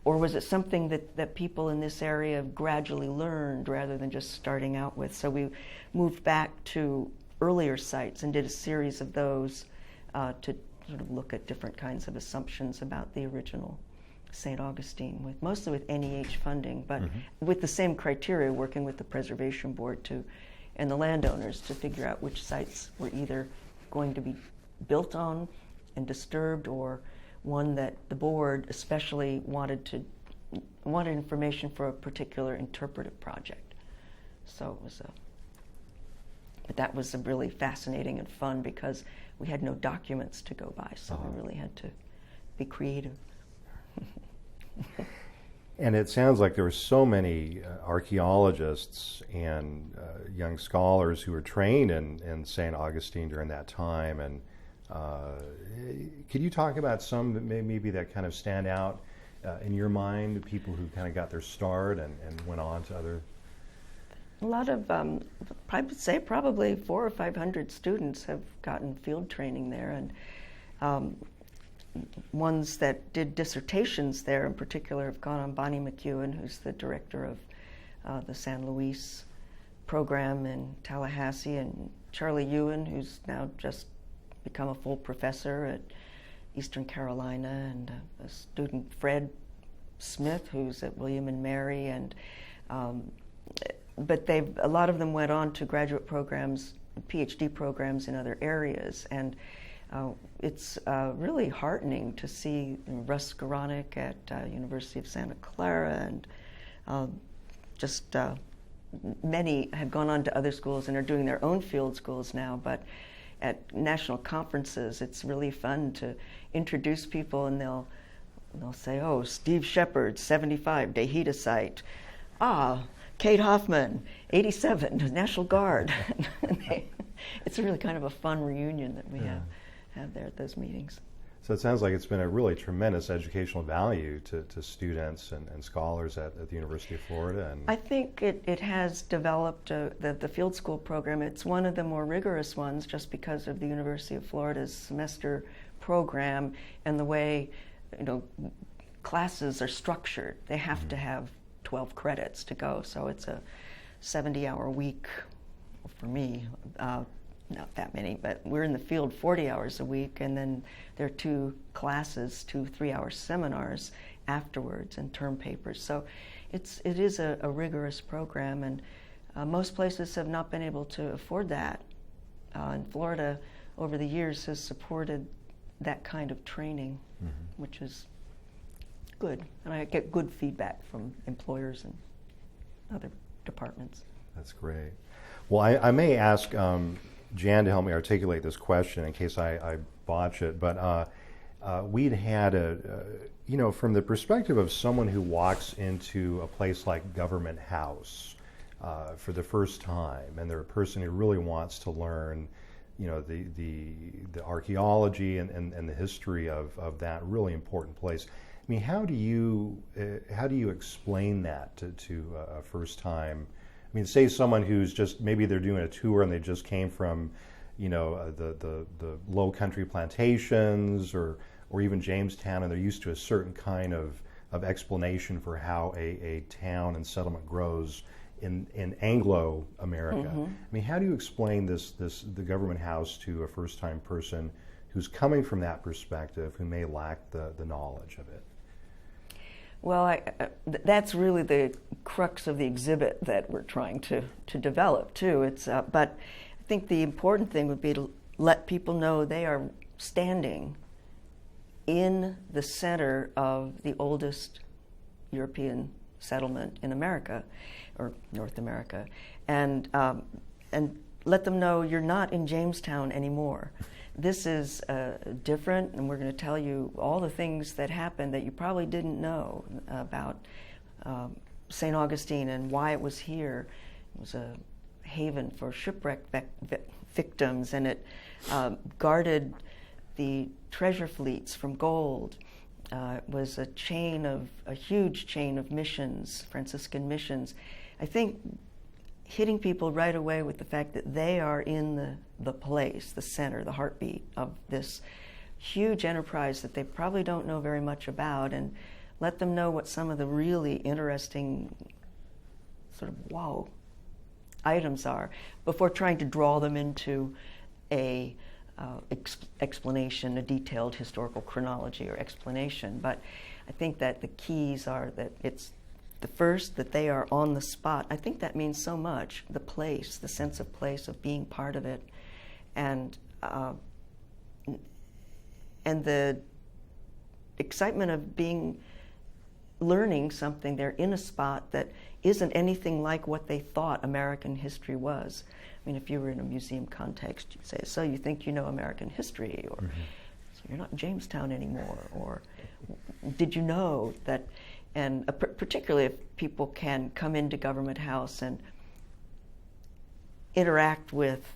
or was it something that people in this area gradually learned rather than just starting out with. So we moved back to earlier sites and did a series of those to sort of look at different kinds of assumptions about the original St. Augustine, mostly with NEH funding, but with the same criteria, working with the preservation board and the landowners to figure out which sites were either going to be built on and disturbed, or one that the board especially wanted information for a particular interpretive project. So it was but that was really fascinating and fun because we had no documents to go by, so we really had to be creative. And it sounds like there were so many archaeologists and young scholars who were trained in St. Augustine during that time, and Could you talk about some that maybe that kind of stand out in your mind, people who kind of got their start and went on to other? A lot of, I would say probably 400 or 500 students have gotten field training there, and ones that did dissertations there in particular have gone on. Bonnie McEwen, who's the director of the San Luis program in Tallahassee, and Charlie Ewan, who's now just become a full professor at Eastern Carolina, and a student, Fred Smith, who's at William and Mary, and but a lot of them went on to graduate programs, PhD programs in other areas, and it's really heartening to see Russ Skoranek at University of Santa Clara, and just many have gone on to other schools and are doing their own field schools now. But at national conferences, it's really fun to introduce people, and they'll say, "Oh, Steve Shepard, 75, Dahita Site. Ah, Kate Hoffman, 87, National Guard." It's really kind of a fun reunion that we have there at those meetings. So it sounds like it's been a really tremendous educational value to students and scholars at the University of Florida. And I think it has developed the field school program. It's one of the more rigorous ones just because of the University of Florida's semester program and the way classes are structured. They have to have 12 credits to go, so it's a 70-hour week for me. Not that many, but we're in the field 40 hours a week, and then there are 2 classes, 2 3-hour seminars afterwards, and term papers. So it is a rigorous program, and most places have not been able to afford that. And Florida, over the years, has supported that kind of training, which is good. And I get good feedback from employers and other departments. That's great. Well, I may ask Jan to help me articulate this question in case I botch it, but we'd had from the perspective of someone who walks into a place like Government House for the first time, and they're a person who really wants to learn, the archaeology and the history of that really important place. I mean, how do you explain that to a first time? I mean, say someone who's just, maybe they're doing a tour and they just came from, the low country plantations or even Jamestown, and they're used to a certain kind of explanation for how a town and settlement grows in Anglo America. I mean, how do you explain the Government House to a first time person who's coming from that perspective, who may lack the knowledge of it? Well, that's really the crux of the exhibit that we're trying to develop too. But I think the important thing would be to let people know they are standing in the center of the oldest European settlement in America, or North America, and let them know you're not in Jamestown anymore. This is different, and we're going to tell you all the things that happened that you probably didn't know about St. Augustine and why it was here. It was a haven for shipwreck victims, and it guarded the treasure fleets from gold. It was a huge chain of missions, Franciscan missions. I think hitting people right away with the fact that they are in the place, the center, the heartbeat of this huge enterprise that they probably don't know very much about, and let them know what some of the really interesting sort of wow items are before trying to draw them into a explanation, a detailed historical chronology or explanation. But I think that the keys are that it's the first, that they are on the spot. I think that means so much. The place, the sense of place, of being part of it, and the excitement of learning something. They're in a spot that isn't anything like what they thought American history was. I mean, if you were in a museum context, you'd say, "So you think you know American history?" Or "So you're not in Jamestown anymore?" Or "Did you know that?" And particularly if people can come into Government House and interact with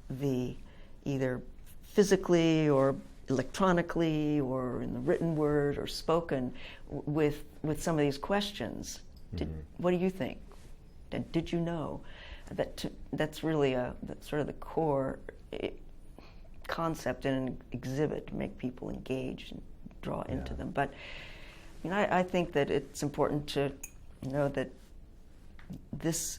the either physically or electronically or in the written word or spoken with some of these questions. What do you think? Did you know? That's really that's sort of the core concept in an exhibit, to make people engage and draw into them. But I think that it's important to know that this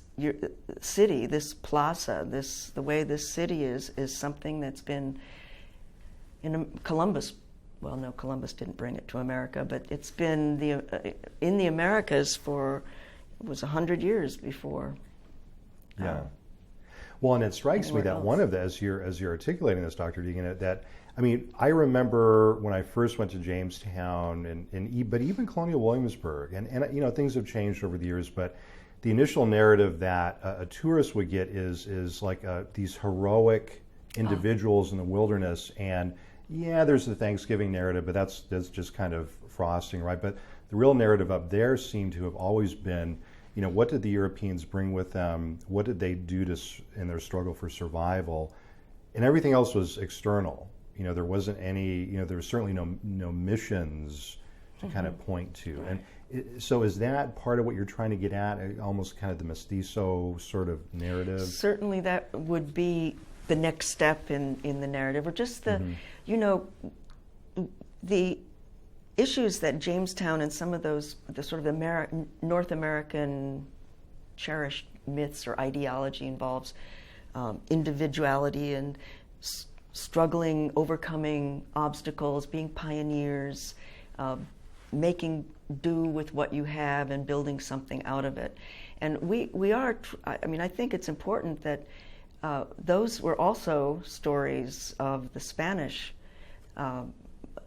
city, this plaza, the way this city is something that's been in Columbus. Well, no, Columbus didn't bring it to America, but it's been in the Americas for, it was 100 years before. Yeah. Well, and it strikes me that else. one of the, as you're articulating this, Dr. Deagan, that I remember when I first went to Jamestown, but even Colonial Williamsburg, and things have changed over the years, but the initial narrative that a tourist would get is like these heroic individuals in the wilderness, and there's the Thanksgiving narrative, but that's just kind of frosting, right? But the real narrative up there seemed to have always been, what did the Europeans bring with them? What did they do in their struggle for survival? And everything else was external. There wasn't any, there was certainly no missions to kind of point to. Right. And so is that part of what you're trying to get at, almost kind of the mestizo sort of narrative? Certainly that would be the next step in the narrative, or just the, the issues that Jamestown and some of those, the sort of North American cherished myths or ideology involves individuality and struggling, overcoming obstacles, being pioneers, making do with what you have and building something out of it. And we are, I think it's important that those were also stories of the Spanish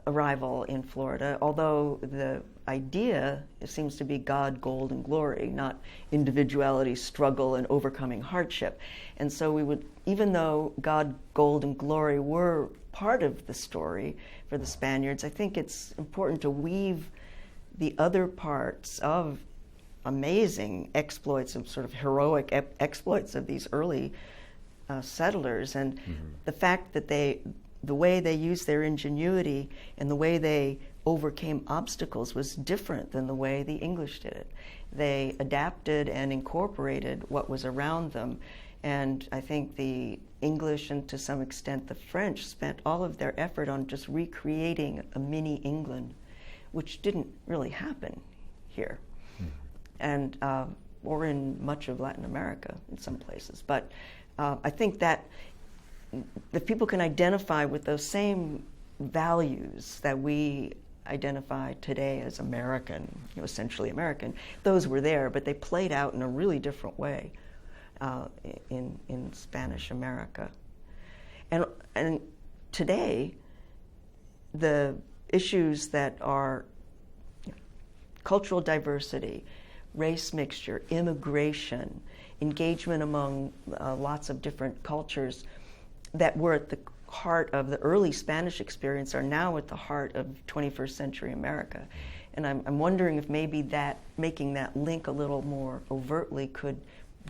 arrival in Florida, although the idea seems to be God, gold, and glory, not individuality, struggle, and overcoming hardship. And so we would, even though God, gold, and glory were part of the story for the Spaniards, I think it's important to weave the other parts of amazing exploits, of sort of heroic exploits of these early settlers, and the fact that the way they used their ingenuity and the way they overcame obstacles was different than the way the English did it. They adapted and incorporated what was around them, and I think the English and to some extent the French spent all of their effort on just recreating a mini England, which didn't really happen here, and or in much of Latin America in some places. But I think that if people can identify with those same values that we identify today as American, essentially American, those were there, but they played out in a really different way in Spanish America. And today, the issues that are cultural diversity, race mixture, immigration, engagement among lots of different cultures that were at the heart of the early Spanish experience are now at the heart of 21st century America. And I'm wondering if maybe making that link a little more overtly could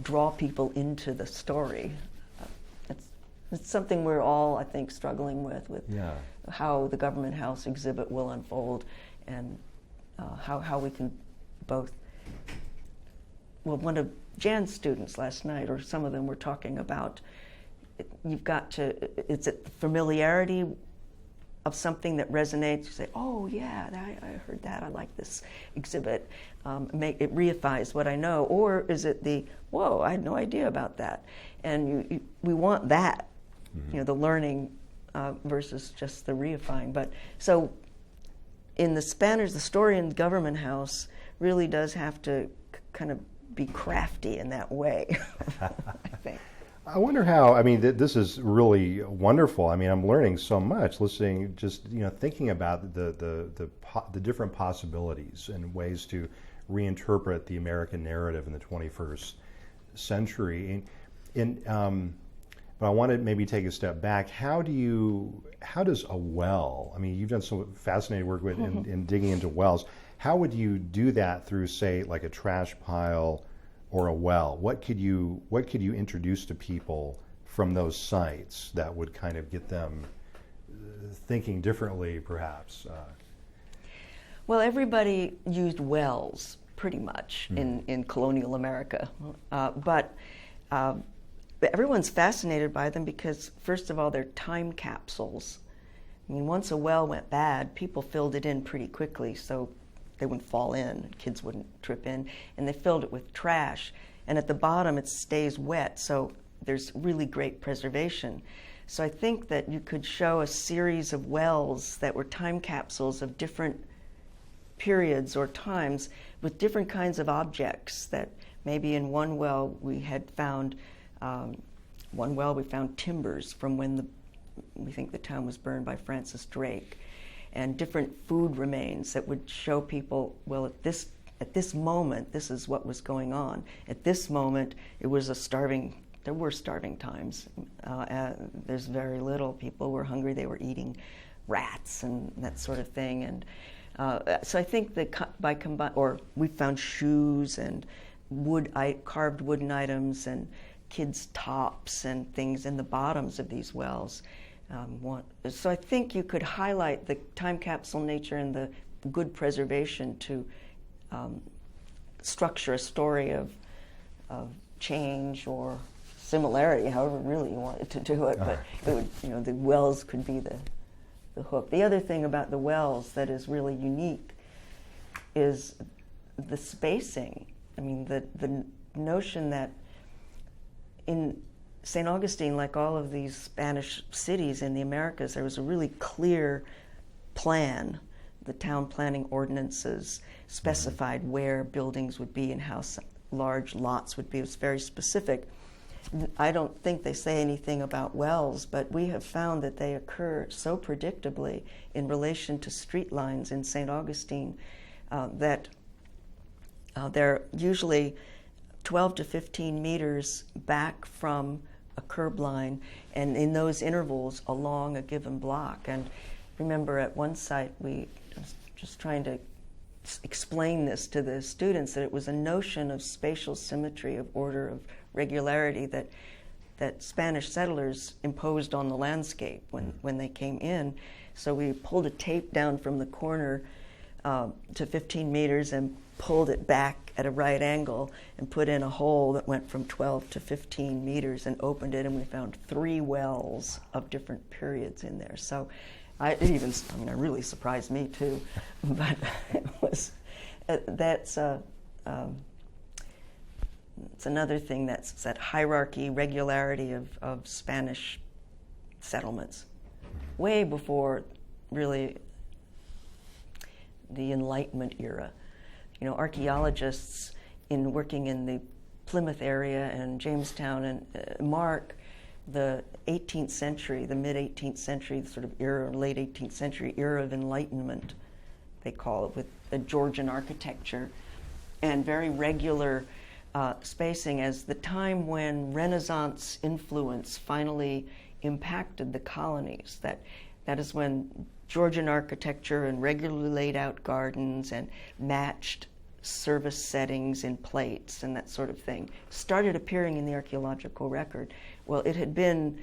draw people into the story. It's something we're all, I think, struggling with how the Government House exhibit will unfold, and how we can both. Well, one of Jan's students last night, or some of them, were talking about you've got to, it's a familiarity of something that resonates. You say, oh yeah, I heard that, I like this exhibit. It reifies what I know. Or is it the, whoa, I had no idea about that. And we want that, the learning versus just the reifying. But so in the Spanish, the story in Government House really does have to kind of be crafty in that way, I think. I wonder how, this is really wonderful. I'm learning so much listening, just, thinking about the different possibilities and ways to reinterpret the American narrative in the 21st century. But I want to maybe take a step back. How does a well, you've done some fascinating work with in digging into wells. How would you do that through, say, like a trash pile or a well? What could you introduce to people from those sites that would kind of get them thinking differently, perhaps? Well, everybody used wells pretty much in colonial America, but everyone's fascinated by them because, first of all, they're time capsules. I mean, once a well went bad, people filled it in pretty quickly so they wouldn't fall in, kids wouldn't trip in, and they filled it with trash. And at the bottom, it stays wet, so there's really great preservation. So I think that you could show a series of wells that were time capsules of different periods or times with different kinds of objects. That maybe in one well we had found we found timbers from when we think the town was burned by Francis Drake, and different food remains that would show people, well, at this moment this is what was going on. At this moment there were starving times. There's very little. People were hungry. They were eating rats and that sort of thing. And so I think that we found shoes and carved wooden items and kids' tops and things in the bottoms of these wells. So I think you could highlight the time capsule nature and the good preservation to structure a story of change or similarity, however really you wanted to do it. But it would, the wells could be the hook. The other thing about the wells that is really unique is the spacing. I mean, the notion that in St. Augustine, like all of these Spanish cities in the Americas, there was a really clear plan. The town planning ordinances specified where buildings would be and how large lots would be. It was very specific. I don't think they say anything about wells, but we have found that they occur so predictably in relation to street lines in St. Augustine that they're usually 12 to 15 meters back from a curb line, and in those intervals along a given block. And remember, at one site, we was just trying to explain this to the students, that it was a notion of spatial symmetry, of order, of regularity that Spanish settlers imposed on the landscape when they came in. So we pulled a tape down from the corner to 15 meters and pulled it back at a right angle and put in a hole that went from 12 to 15 meters and opened it, and we found 3 wells of different periods in there. So it really surprised me too, but it was, it's another thing, that's that hierarchy, regularity of Spanish settlements, way before really the Enlightenment era. Archaeologists working in the Plymouth area and Jamestown and mark the 18th century, the mid-18th century, the sort of era, late 18th century era of Enlightenment, they call it, with the Georgian architecture and very regular spacing as the time when Renaissance influence finally impacted the colonies. That is when Georgian architecture and regularly laid out gardens and matched service settings in plates and that sort of thing started appearing in the archaeological record. Well, it had been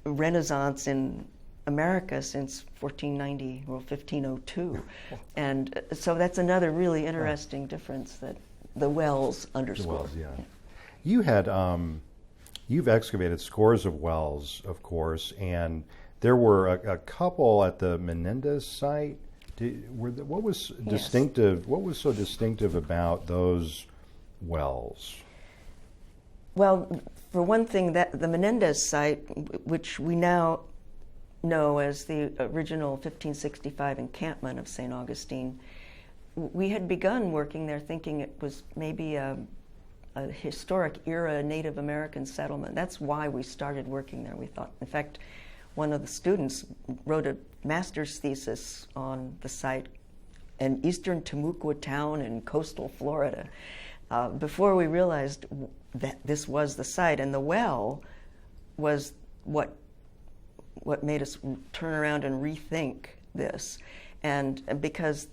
Renaissance in America since 1502. And so that's another really interesting difference that the wells underscore. The wells, yeah. You had, you've excavated scores of wells, of course, and there were a couple at the Menendez Site. What was distinctive? Yes. What was so distinctive about those wells? Well, for one thing, that the Menendez Site, which we now know as the original 1565 encampment of St. Augustine, we had begun working there thinking it was maybe a historic era Native American settlement. That's why we started working there. We thought, in fact, one of the students wrote a master's thesis on the site, an eastern Timucua town in coastal Florida, before we realized that this was the site. And the well was what made us turn around and rethink this. And because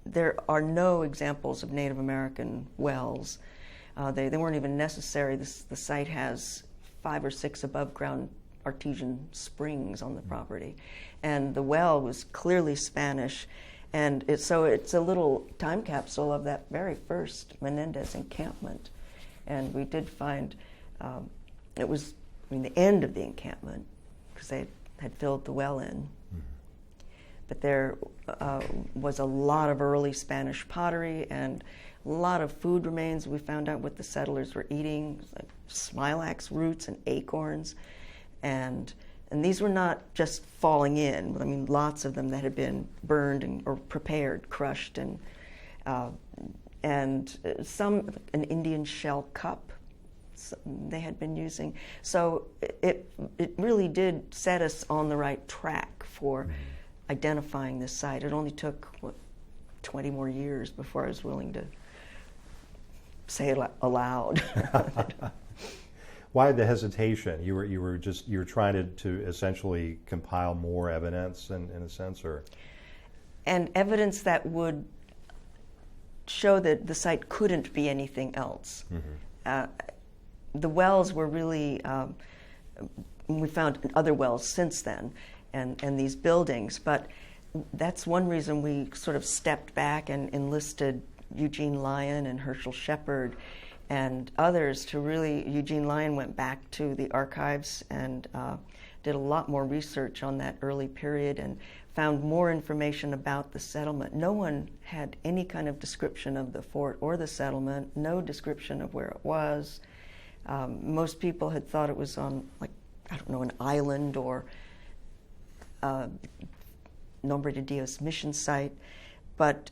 there are no examples of Native American wells, they weren't even necessary. The site has 5 or 6 above ground artesian springs on the property. And the well was clearly Spanish. And so it's a little time capsule of that very first Menendez encampment. And we did find, it was the end of the encampment, because they had filled the well in. But there was a lot of early Spanish pottery and a lot of food remains. We found out what the settlers were eating, like smilax roots and acorns. And these were not just falling in. I mean, lots of them that had been burned or prepared, crushed, and some, an Indian shell cup they had been using. So it really did set us on the right track for identifying this site. It only took, 20 more years before I was willing to say it aloud. Why the hesitation? You were trying to essentially compile more evidence in a sense, or? And evidence that would show that the site couldn't be anything else. The wells were really, we found other wells since then, and these buildings, but that's one reason we sort of stepped back and enlisted Eugene Lyon and Herschel Shepard and others to really. Eugene Lyon went back to the archives and did a lot more research on that early period and found more information about the settlement. No one had any kind of description of the fort or the settlement, no description of where it was. Most people had thought it was on, an island or Nombre de Dios mission site, but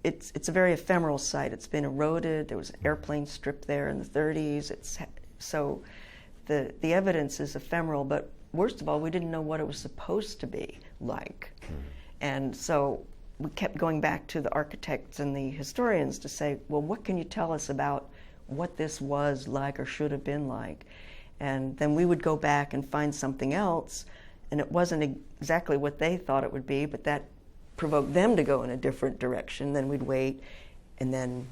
it's a very ephemeral site. It's been eroded. There was an airplane strip there in the 30s. So the evidence is ephemeral, but worst of all, we didn't know what it was supposed to be like. And so we kept going back to the architects and the historians to say, well, what can you tell us about what this was like or should have been like? And then we would go back and find something else, and it wasn't exactly what they thought it would be, but that provoked them to go in a different direction. Then we'd wait, and then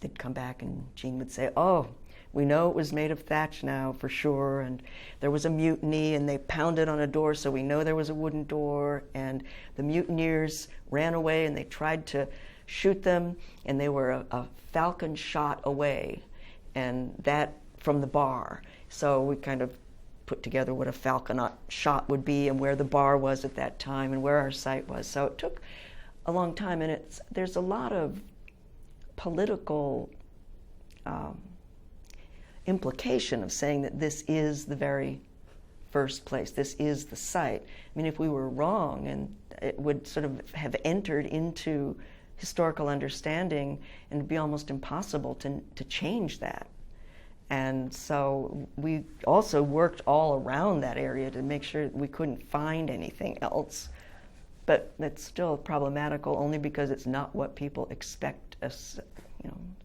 they'd come back and Gene would say, oh, we know it was made of thatch now for sure, and there was a mutiny and they pounded on a door, so we know there was a wooden door, and the mutineers ran away and they tried to shoot them, and they were a falcon shot away, and that from the bar. So we kind of put together what a falcon shot would be and where the bar was at that time and where our site was. So it took a long time, and there's a lot of political implication of saying that this is the very first place, this is the site. I mean, if we were wrong, and it would sort of have entered into historical understanding, and it'd be almost impossible to change that. And so we also worked all around that area to make sure we couldn't find anything else. But it's still problematical only because it's not what people expect a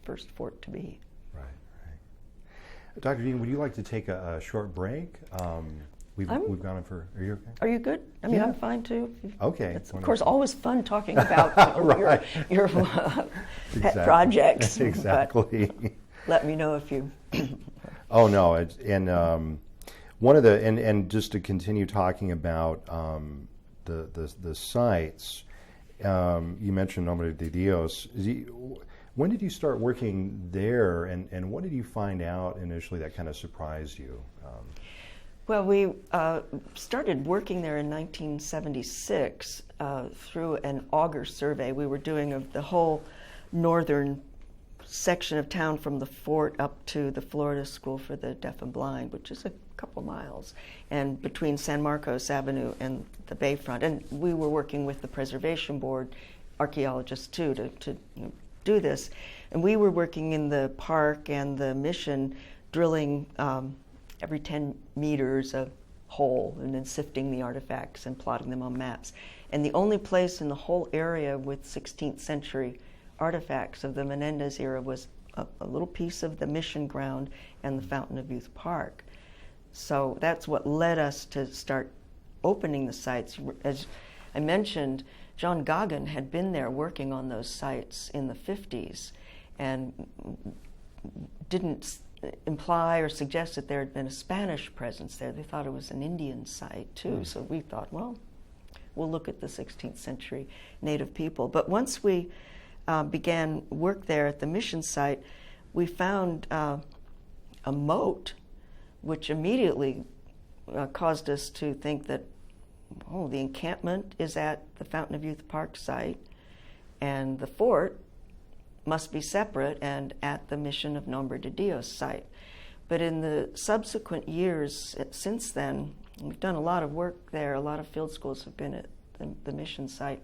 first fort to be. Right. Dr. Deagan, would you like to take a short break? We've gone in for. Are you okay? Are you good? I mean, yeah. I'm fine too. Okay. It's of course always fun talking about your pet projects. Exactly. Let me know if you. Oh no! One of the and just to continue talking about the sites, you mentioned Nombre de Dios. When did you start working there, and what did you find out initially that kind of surprised you? Well, we started working there in 1976 through an auger survey we were doing of the whole northern section of town from the fort up to the Florida School for the Deaf and Blind, which is a couple miles, and between San Marcos Avenue and the Bayfront. And we were working with the Preservation Board, archaeologists too, to do this. And we were working in the park and the mission, drilling every 10 meters a hole and then sifting the artifacts and plotting them on maps. And the only place in the whole area with 16th century artifacts of the Menendez era was a little piece of the mission ground and the Fountain of Youth Park. So that's what led us to start opening the sites. As I mentioned, John Goggin had been there working on those sites in the 50s and didn't imply or suggest that there had been a Spanish presence there. They thought it was an Indian site too. So we thought, well, we'll look at the 16th century native people. But once we began work there at the mission site, we found a moat, which immediately caused us to think that, oh, the encampment is at the Fountain of Youth Park site, and the fort must be separate and at the Mission of Nombre de Dios site. But in the subsequent years since then, we've done a lot of work there. A lot of field schools have been at the mission site.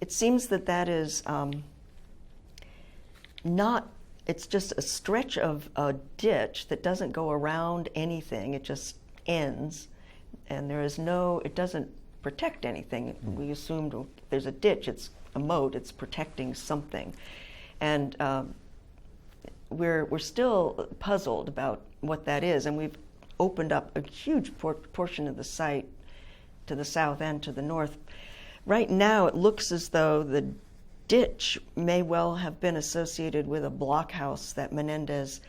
It seems that that is not, it's just a stretch of a ditch that doesn't go around anything. It just ends, and there is no, it doesn't protect anything. We assumed there's a ditch, it's a moat, it's protecting something. And we're still puzzled about what that is, and we've opened up a huge portion of the site to the south and to the north. Right now it looks as though the ditch may well have been associated with a blockhouse that Menendez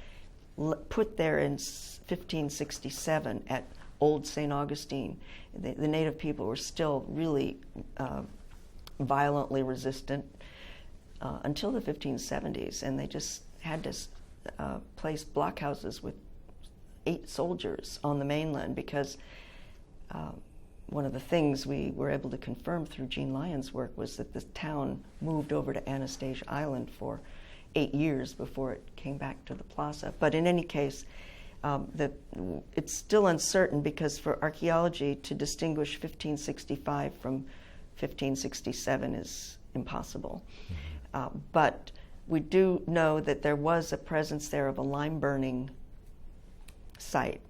put there in 1567 at Old St. Augustine. The native people were still really violently resistant until the 1570s, and they just had to place blockhouses with 8 soldiers on the mainland because one of the things we were able to confirm through Jean Lyon's work was that the town moved over to Anastasia Island for 8 years before it came back to the plaza. But in any case, it's still uncertain because for archaeology to distinguish 1565 from 1567 is impossible. But we do know that there was a presence there of a lime burning site.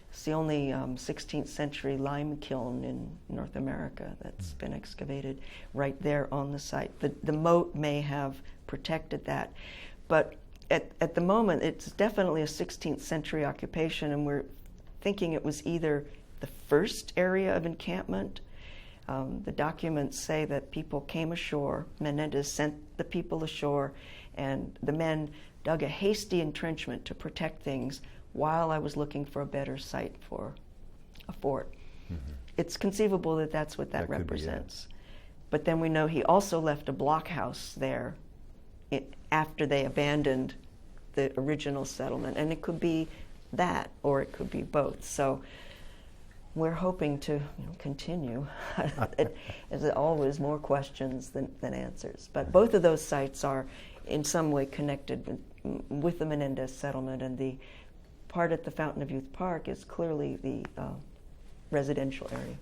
It's the only 16th century lime kiln in North America that's been excavated right there on the site. The moat may have protected that, but at the moment it's definitely a 16th century occupation, and we're thinking it was either the first area of encampment. The documents say that people came ashore, Menendez sent the people ashore, and the men dug a hasty entrenchment to protect things while I was looking for a better site for a fort. It's conceivable that that's what that represents. But then we know he also left a blockhouse there after they abandoned the original settlement, and it could be that or it could be both. So we're hoping to continue. There's always more questions than answers. But both of those sites are in some way connected with the Menendez settlement, and the part at the Fountain of Youth Park is clearly the residential area.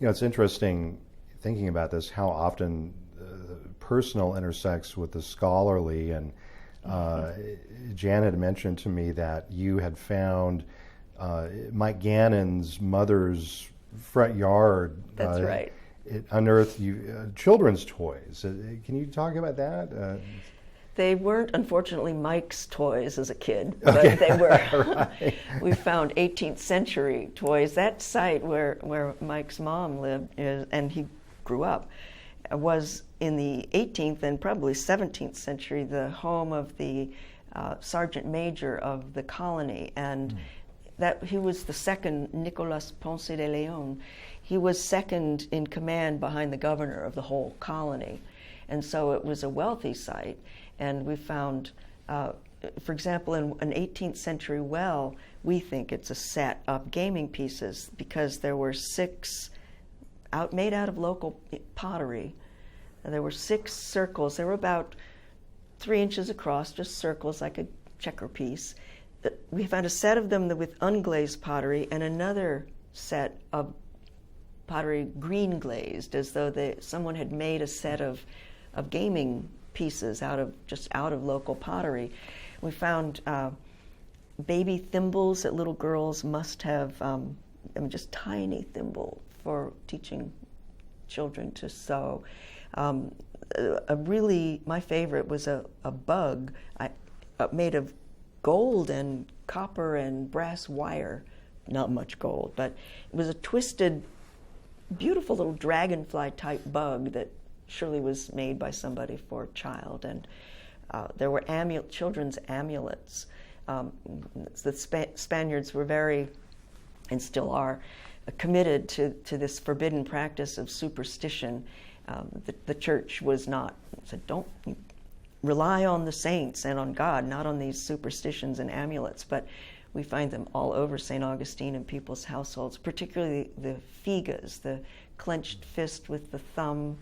It's interesting thinking about this, how often personal intersects with the scholarly, and Janet had mentioned to me that you had found Mike Gannon's mother's front yard. That's right. It unearthed children's toys. Can you talk about that? They weren't, unfortunately, Mike's toys as a kid, but they were. Right. We found 18th century toys. That site where Mike's mom lived and he grew up was in the 18th and probably 17th century the home of the sergeant major of the colony, and that he was the second Nicolas Ponce de Leon. He was second in command behind the governor of the whole colony, and so it was a wealthy site. And we found, for example, in an 18th century well, we think it's a set of gaming pieces because there were 6 made out of local pottery. There were 6 circles. They were about 3 inches across, just circles like a checker piece. We found a set of them with unglazed pottery and another set of pottery green glazed, as though someone had made a set of gaming pieces out of local pottery. We found baby thimbles that little girls must have, just tiny thimble for teaching children to sew. My favorite was a bug made of gold and copper and brass wire. Not much gold, but it was a twisted, beautiful little dragonfly type bug that surely was made by somebody for a child. And there were children's amulets The Spaniards were very, and still are, committed to this forbidden practice of superstition. The church was not, said, don't rely on the saints and on God, not on these superstitions and amulets. But we find them all over St. Augustine in people's households, particularly the figas, the clenched fist with the thumb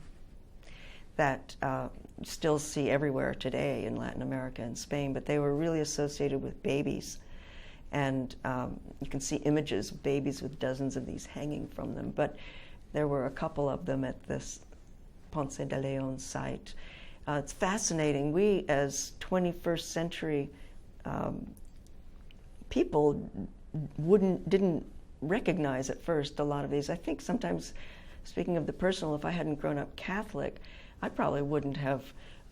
that you still see everywhere today in Latin America and Spain, but they were really associated with babies. And you can see images of babies with dozens of these hanging from them. But there were a couple of them at this Ponce de Leon site. It's fascinating. We, as 21st century people, didn't recognize at first a lot of these. I think sometimes, speaking of the personal, if I hadn't grown up Catholic, I probably wouldn't have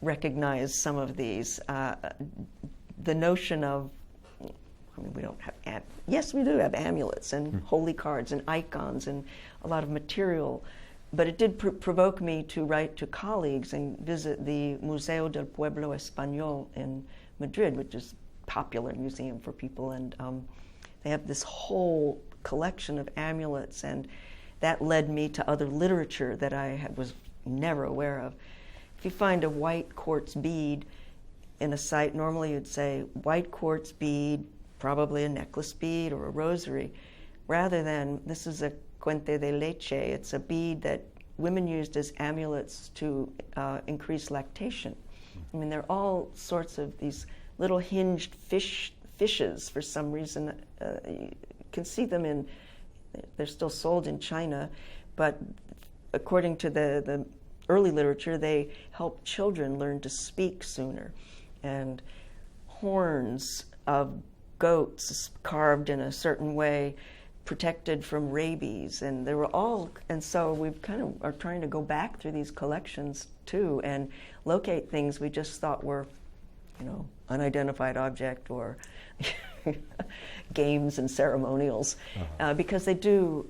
recognized some of these. The notion of, I mean, we don't have, yes, we do have amulets and holy cards and icons and a lot of material, but it did provoke me to write to colleagues and visit the Museo del Pueblo Español in Madrid, which is a popular museum for people, and they have this whole collection of amulets, and that led me to other literature that I was never aware of. If you find a white quartz bead in a site, normally you'd say white quartz bead, probably a necklace bead or a rosary, rather than this is a cuente de leche. It's a bead that women used as amulets to increase lactation. I mean, there are all sorts of these little hinged fishes for some reason. You can see them they're still sold in China, but according to the early literature, they help children learn to speak sooner. And horns of goats carved in a certain way protected from rabies, and they were all, and so we kind of are trying to go back through these collections too and locate things we just thought were, unidentified object or games and ceremonials, because they do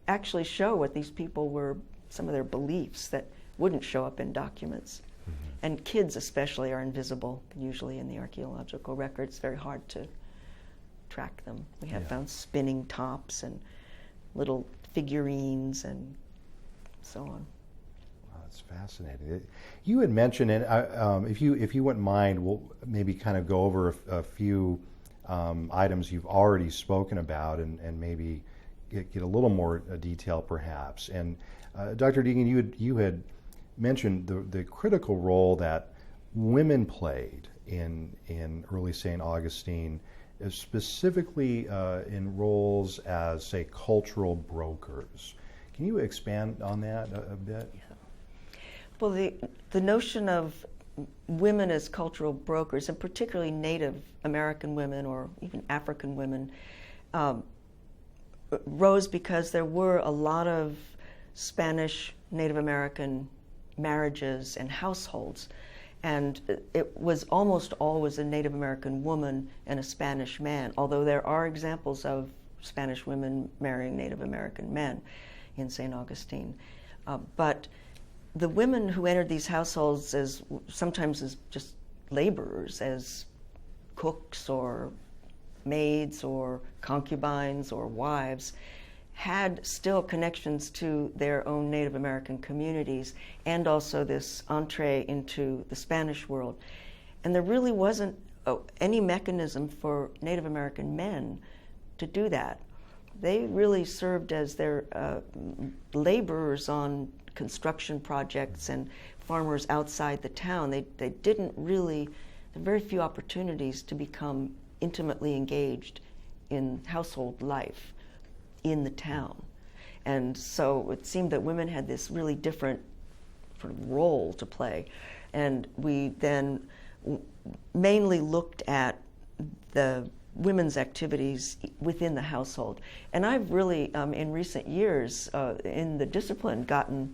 actually show what these people were, some of their beliefs that wouldn't show up in documents. And kids especially are invisible usually in the archaeological records. It's very hard to track them. We have found spinning tops and little figurines and so on. Wow, that's fascinating. You had mentioned, and if you wouldn't mind, we'll maybe kind of go over a few items you've already spoken about, and maybe get a little more detail perhaps. And Dr. Deagan, you had mentioned the critical role that women played in early St. Augustine, specifically in roles as, say, cultural brokers. Can you expand on that a bit? Yeah. Well, the notion of women as cultural brokers, and particularly Native American women or even African women, rose because there were a lot of Spanish Native American marriages and households, and it was almost always a Native American woman and a Spanish man, although there are examples of Spanish women marrying Native American men in St. Augustine. But the women who entered these households sometimes as just laborers, as cooks or maids or concubines or wives, had still connections to their own Native American communities and also this entree into the Spanish world. And there really wasn't any mechanism for Native American men to do that. They really served as their laborers on construction projects and farmers outside the town. They didn't really, there were very few opportunities to become intimately engaged in household life in the town. And so it seemed that women had this really different sort of role to play. And we then mainly looked at the women's activities within the household. And I've really, in recent years, in the discipline, gotten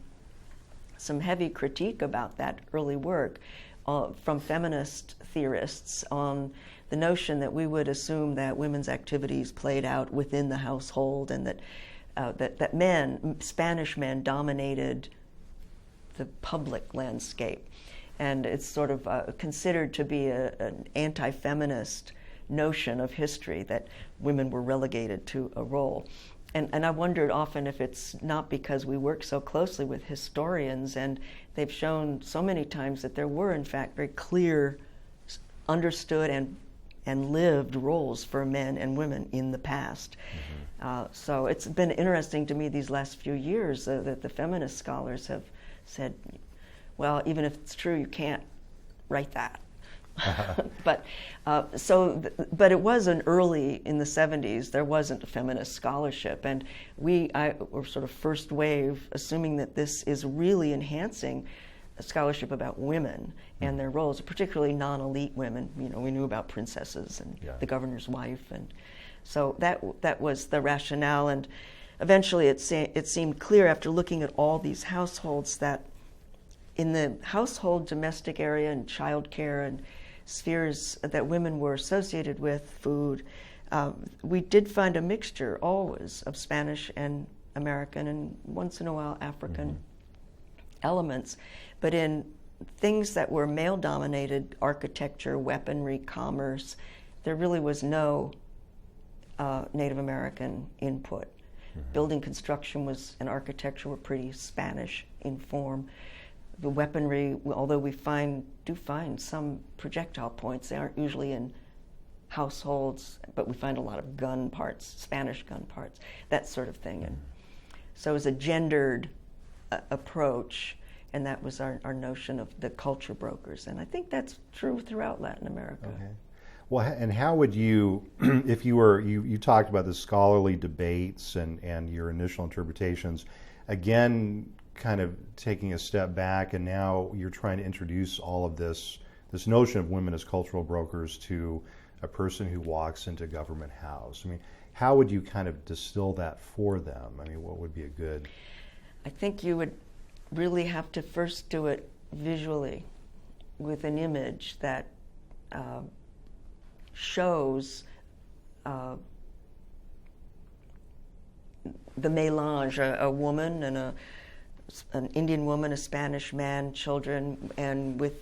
some heavy critique about that early work from feminist theorists on the notion that we would assume that women's activities played out within the household, and that men, Spanish men, dominated the public landscape. And it's sort of considered to be an anti-feminist notion of history that women were relegated to a role. And I wondered often if it's not because we work so closely with historians, and they've shown so many times that there were, in fact, very clear, understood and lived roles for men and women in the past. So it's been interesting to me these last few years that the feminist scholars have said, well, even if it's true, you can't write that. But it was an early, in the 70s, there wasn't a feminist scholarship, and I were sort of first wave, assuming that this is really enhancing a scholarship about women and their roles, particularly non-elite women. You know, we knew about princesses and the governor's wife, and so that was the rationale. And eventually, it seemed clear after looking at all these households that in the household domestic area and childcare and spheres that women were associated with, food, we did find a mixture always of Spanish and American and once in a while African elements. But in things that were male-dominated, architecture, weaponry, commerce, there really was no Native American input. Building construction and architecture were pretty Spanish in form. The weaponry, although we do find some projectile points, they aren't usually in households, but we find a lot of gun parts, Spanish gun parts, that sort of thing. And so it was a gendered approach, and that was our notion of the culture brokers. And I think that's true throughout Latin America. Okay. Well, and how would you, if you talked about the scholarly debates and your initial interpretations, again, kind of taking a step back, and now you're trying to introduce all of this notion of women as cultural brokers to a person who walks into Government House. I mean, how would you kind of distill that for them? I mean, what would be a good... I think you would really have to first do it visually with an image that shows the mélange, a woman and an Indian woman, a Spanish man, children, and with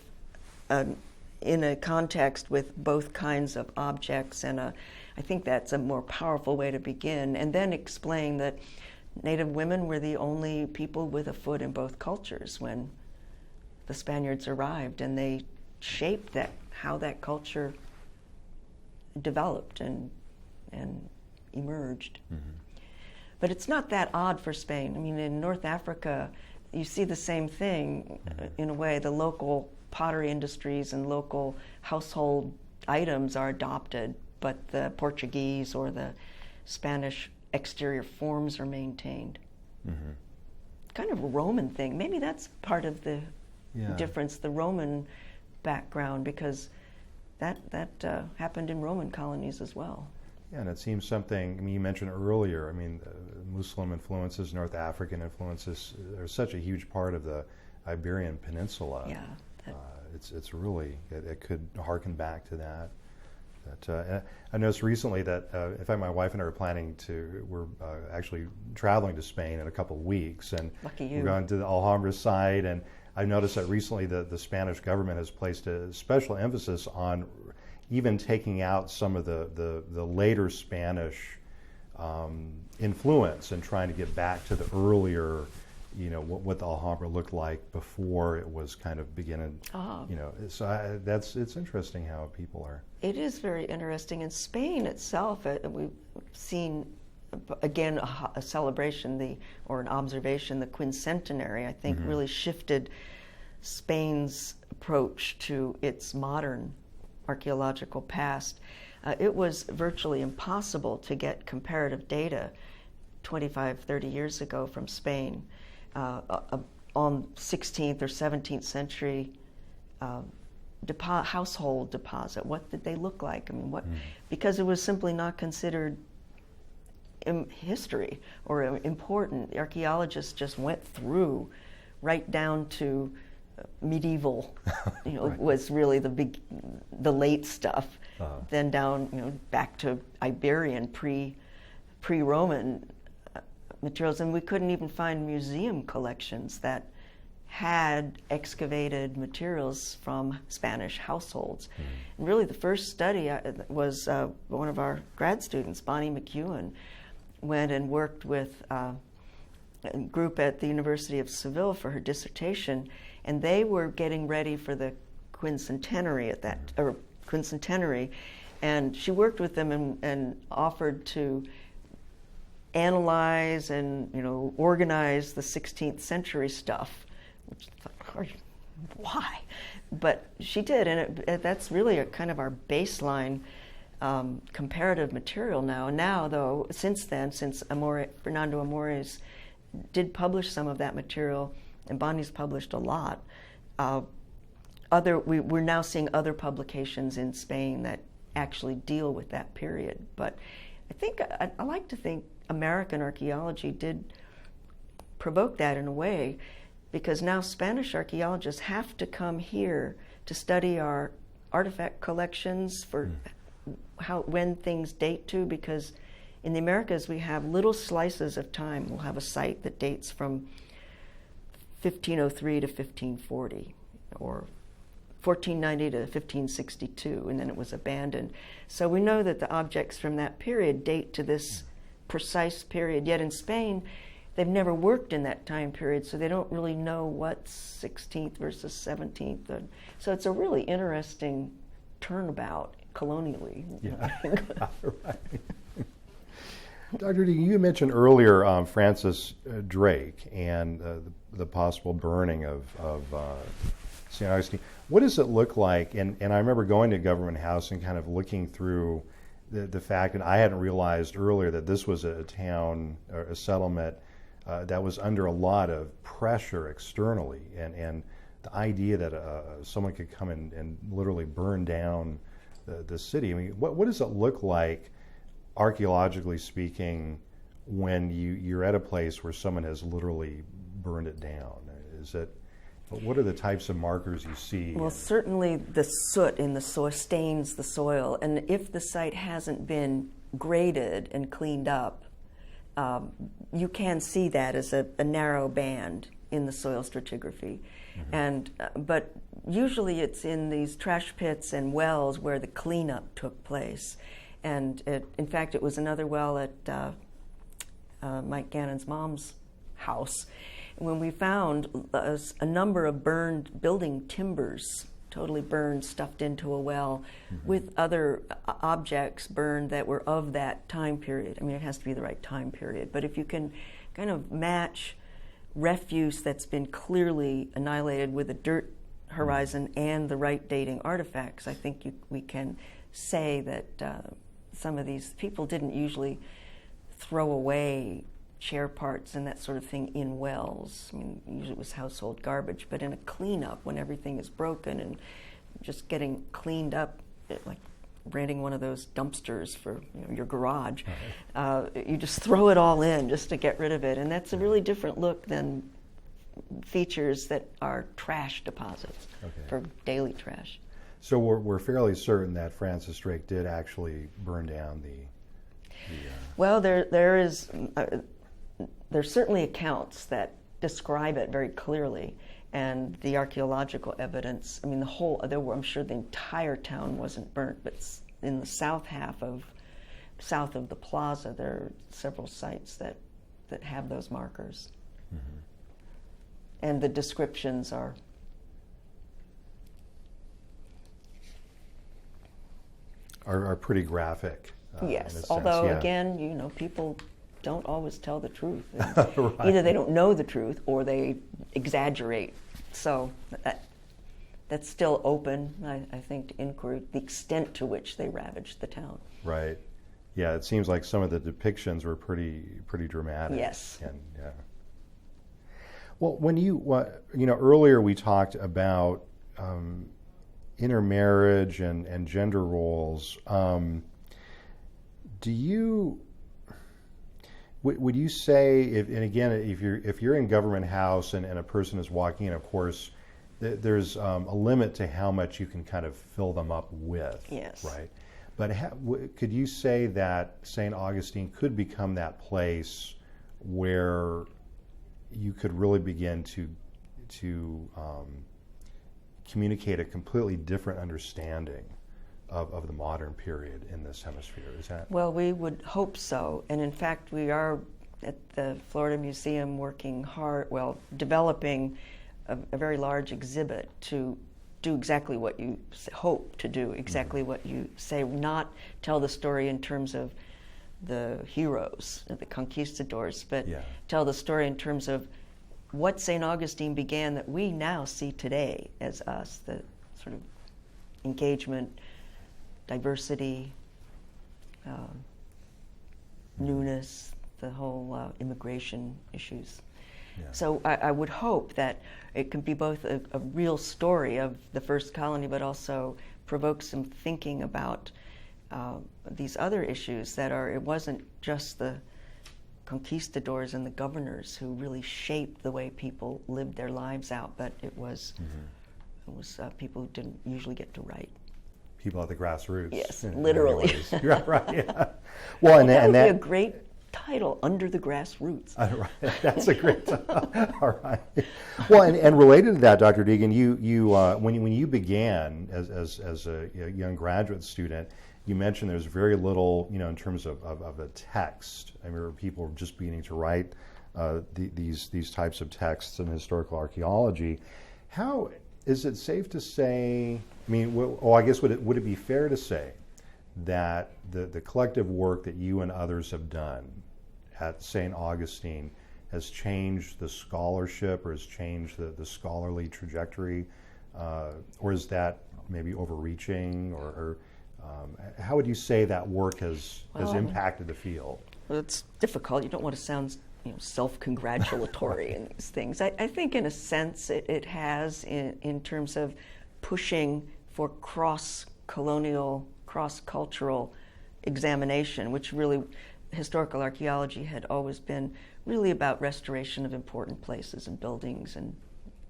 in a context with both kinds of objects, and I think that's a more powerful way to begin. And then explain that Native women were the only people with a foot in both cultures when the Spaniards arrived, and they shaped how that culture developed and emerged. But it's not that odd for Spain. I mean, in North Africa, you see the same thing in a way. The local pottery industries and local household items are adopted, but the Portuguese or the Spanish exterior forms are maintained. Kind of a Roman thing. Maybe that's part of the difference, the Roman background, because that happened in Roman colonies as well. Yeah, and it seems something, I mean, you mentioned earlier, I mean, Muslim influences, North African influences, are such a huge part of the Iberian Peninsula. Yeah. It's really, it could harken back to that. I noticed recently that, in fact, my wife and I we're actually traveling to Spain in a couple of weeks, and Lucky you. we're going to the Alhambra site, and I noticed that recently the Spanish government has placed a special emphasis on even taking out some of the later Spanish influence and trying to get back to the earlier, what the Alhambra looked like before it was kind of beginning. So it's interesting how people are. It is very interesting. In Spain itself, we've seen again a celebration, or an observation, the quincentenary, I think, really shifted Spain's approach to its modern archaeological past. It was virtually impossible to get comparative data 25, 30 years ago from Spain on 16th or 17th century household deposit. What did they look like? I mean, because it was simply not considered history or important. The archaeologists just went through right down to medieval, Right. was really the late stuff. Then down, back to Iberian pre-Roman materials, and we couldn't even find museum collections that had excavated materials from Spanish households. And really the first study was one of our grad students, Bonnie McEwen, went and worked with a group at the University of Seville for her dissertation, and they were getting ready for the quincentenary quincentenary, and she worked with them and offered to analyze and organize the 16th century stuff. Which I thought, why? But she did, and that's really a kind of our baseline comparative material now. And now, though, since Fernando Amores did publish some of that material, and Bonnie's published a lot, we're now seeing other publications in Spain that actually deal with that period. But I think I like to think American archaeology did provoke that in a way, because now Spanish archaeologists have to come here to study our artifact collections for when things date to, because in the Americas we have little slices of time. We'll have a site that dates from 1503 to 1540, or 1490 to 1562, and then it was abandoned. So we know that the objects from that period date to this precise period, yet in Spain they've never worked in that time period, so they don't really know what's 16th versus 17th. So it's a really interesting turnabout colonially. Yeah. Right. Dr. Deagan, you mentioned earlier Francis Drake and the possible burning of St. Augustine. What does it look like? And I remember going to Government House and kind of looking through the fact, and I hadn't realized earlier that this was a town or a settlement that was under a lot of pressure externally, and the idea that someone could come and literally burn down the city. I mean, what does it look like, archaeologically speaking, when you're at a place where someone has literally burned it down? What are the types of markers you see? Well, certainly the soot in the soil stains the soil, and if the site hasn't been graded and cleaned up, you can see that as a narrow band in the soil stratigraphy. And but usually it's in these trash pits and wells where the cleanup took place. And in fact, it was another well at Mike Gannon's mom's house when we found a number of burned building timbers, totally burned, stuffed into a well, with other objects burned that were of that time period. I mean, it has to be the right time period, but if you can kind of match refuse that's been clearly annihilated with a dirt horizon and the right dating artifacts, I think we can say that some of these people didn't usually throw away chair parts and that sort of thing in wells. I mean, usually it was household garbage, but in a cleanup, when everything is broken and just getting cleaned up, like renting one of those dumpsters for your garage, you just throw it all in just to get rid of it, and that's a really different look than features that are trash deposits for daily trash. So we're fairly certain that Francis Drake did actually burn down the Well, there's certainly accounts that describe it very clearly, and the archaeological evidence. I mean, I'm sure the entire town wasn't burnt, but in the south of the plaza, there are several sites that have those markers, and the descriptions are pretty graphic. Yes, although again, people don't always tell the truth. Right. Either they don't know the truth or they exaggerate. So that's still open, I think, to inquiry, the extent to which they ravaged the town. Right. Yeah, it seems like some of the depictions were pretty dramatic. Yes. And, yeah. Well, when earlier we talked about intermarriage and gender roles. Would you say, if you're in Government House and a person is walking in, of course, there's a limit to how much you can kind of fill them up with. Yes. Right. But could you say that St. Augustine could become that place where you could really begin to communicate a completely different understanding of the modern period in this hemisphere. Is that? Well, we would hope so. And in fact, we are at the Florida Museum working hard, developing a very large exhibit to do exactly what you hope to do, exactly what you say, not tell the story in terms of the heroes, the conquistadors, but tell the story in terms of what St. Augustine began that we now see today as us, the sort of engagement, diversity, newness, the whole immigration issues. Yeah. So I would hope that it can be both a real story of the first colony, but also provoke some thinking about these other issues that it wasn't just the conquistadors and the governors who really shaped the way people lived their lives out, but it was people who didn't usually get to write. People at the grassroots. Yes, literally. Right, yeah. Well, and that that would be a great title, Under the Grassroots. Right. That's a great title. All right. Well, and related to that, Dr. Deagan, you when you began as a young graduate student, you mentioned there's very little, in terms of a text. I remember people were just beginning to write these types of texts in historical archaeology. How is it safe to say? I mean, I guess would it be fair to say that the collective work that you and others have done at St. Augustine has changed the scholarship or has changed the scholarly trajectory, or is that maybe overreaching, or how would you say that work has impacted the field? Well, it's difficult. You don't want to sound self-congratulatory in these things. I think in a sense it has in terms of pushing for cross-colonial, cross-cultural examination, which really historical archaeology had always been really about restoration of important places and buildings and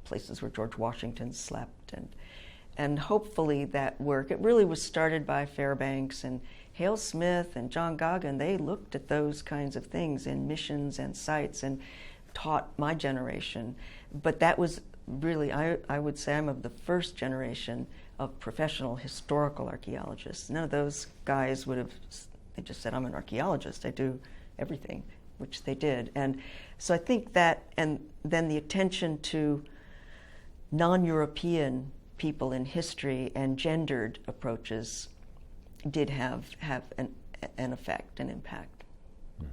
places where George Washington slept, and hopefully that work, it really was started by Fairbanks and Hale Smith and John Goggin. They looked at those kinds of things in missions and sites and taught my generation. But that was really, I would say I'm of the first generation of professional historical archaeologists. None of those guys they just said, I'm an archaeologist, I do everything, which they did. And so I think that, and then the attention to non-European people in history and gendered approaches did have an effect, an impact. Mm-hmm.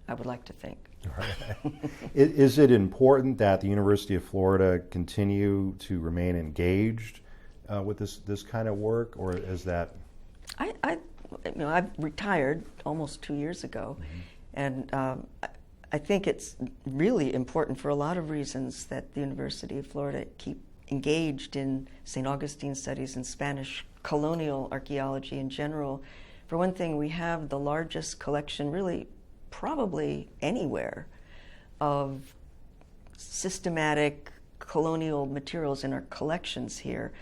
I would like to think. Right. Is it important that the University of Florida continue to remain engaged with this kind of work, or is that? I've retired almost 2 years ago, mm-hmm. and I think it's really important for a lot of reasons that the University of Florida keep engaged in St. Augustine studies and Spanish colonial archaeology in general. For one thing, we have the largest collection, really probably anywhere, of systematic colonial materials in our collections here,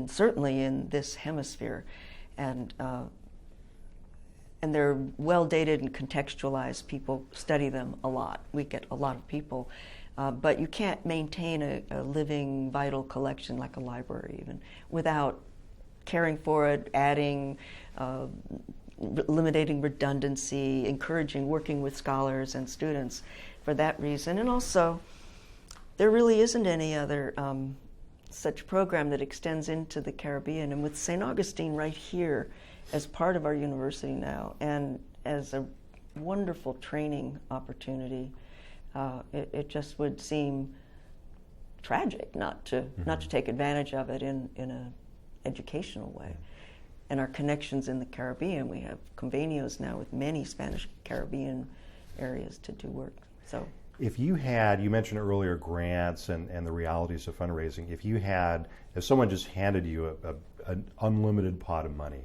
certainly in this hemisphere. And they're well dated and contextualized. People study them a lot. We get a lot of people. But you can't maintain a living, vital collection like a library even without caring for it, adding, eliminating redundancy, encouraging working with scholars and students for that reason. And also, there really isn't any other such program that extends into the Caribbean. And with St. Augustine right here as part of our university now and as a wonderful training opportunity, it just would seem tragic not to take advantage of it in an educational way. And our connections in the Caribbean, we have convenios now with many Spanish Caribbean areas to do work. So, if you mentioned earlier grants and the realities of fundraising. If someone just handed you an unlimited pot of money,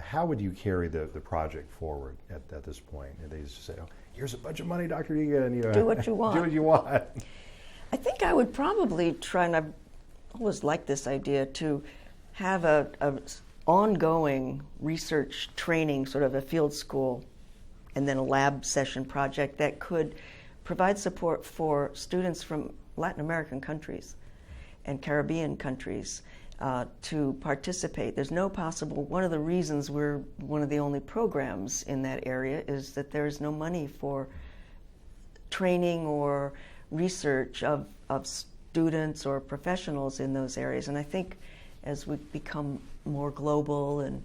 how would you carry the project forward at this point? And they just say, "Oh, here's a bunch of money, Dr. Deagan. Do what you want. Do what you want." I think I would probably try, and I've always liked this idea, to have a ongoing research training, sort of a field school, and then a lab session project that could provide support for students from Latin American countries and Caribbean countries to participate. There's no possible, one of the reasons we're one of the only programs in that area is that there's no money for training or research of students or professionals in those areas. And I think as we become more global and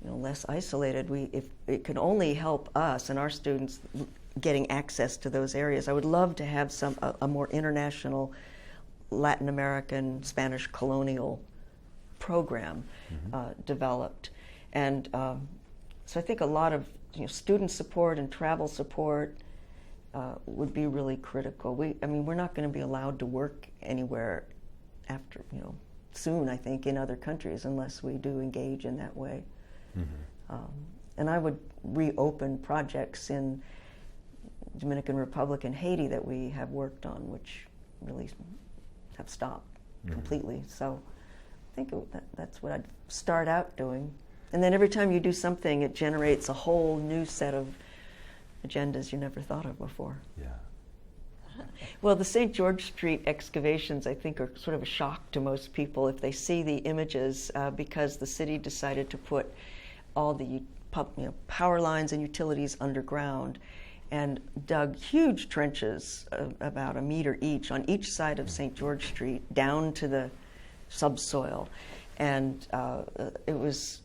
less isolated, if it can only help us and our students getting access to those areas. I would love to have a more international Latin American, Spanish colonial program developed. And so I think a lot of student support and travel support would be really critical. We're not going to be allowed to work anywhere after, soon, I think, in other countries unless we do engage in that way. And I would reopen projects in Dominican Republic and Haiti that we have worked on, which really have stopped completely. So I think that's what I'd start out doing. And then every time you do something, it generates a whole new set of agendas you never thought of before. Yeah. Well, the St. George Street excavations, I think, are sort of a shock to most people if they see the images because the city decided to put all the power lines and utilities underground and dug huge trenches about a meter each on each side of St. George Street down to the subsoil. And there was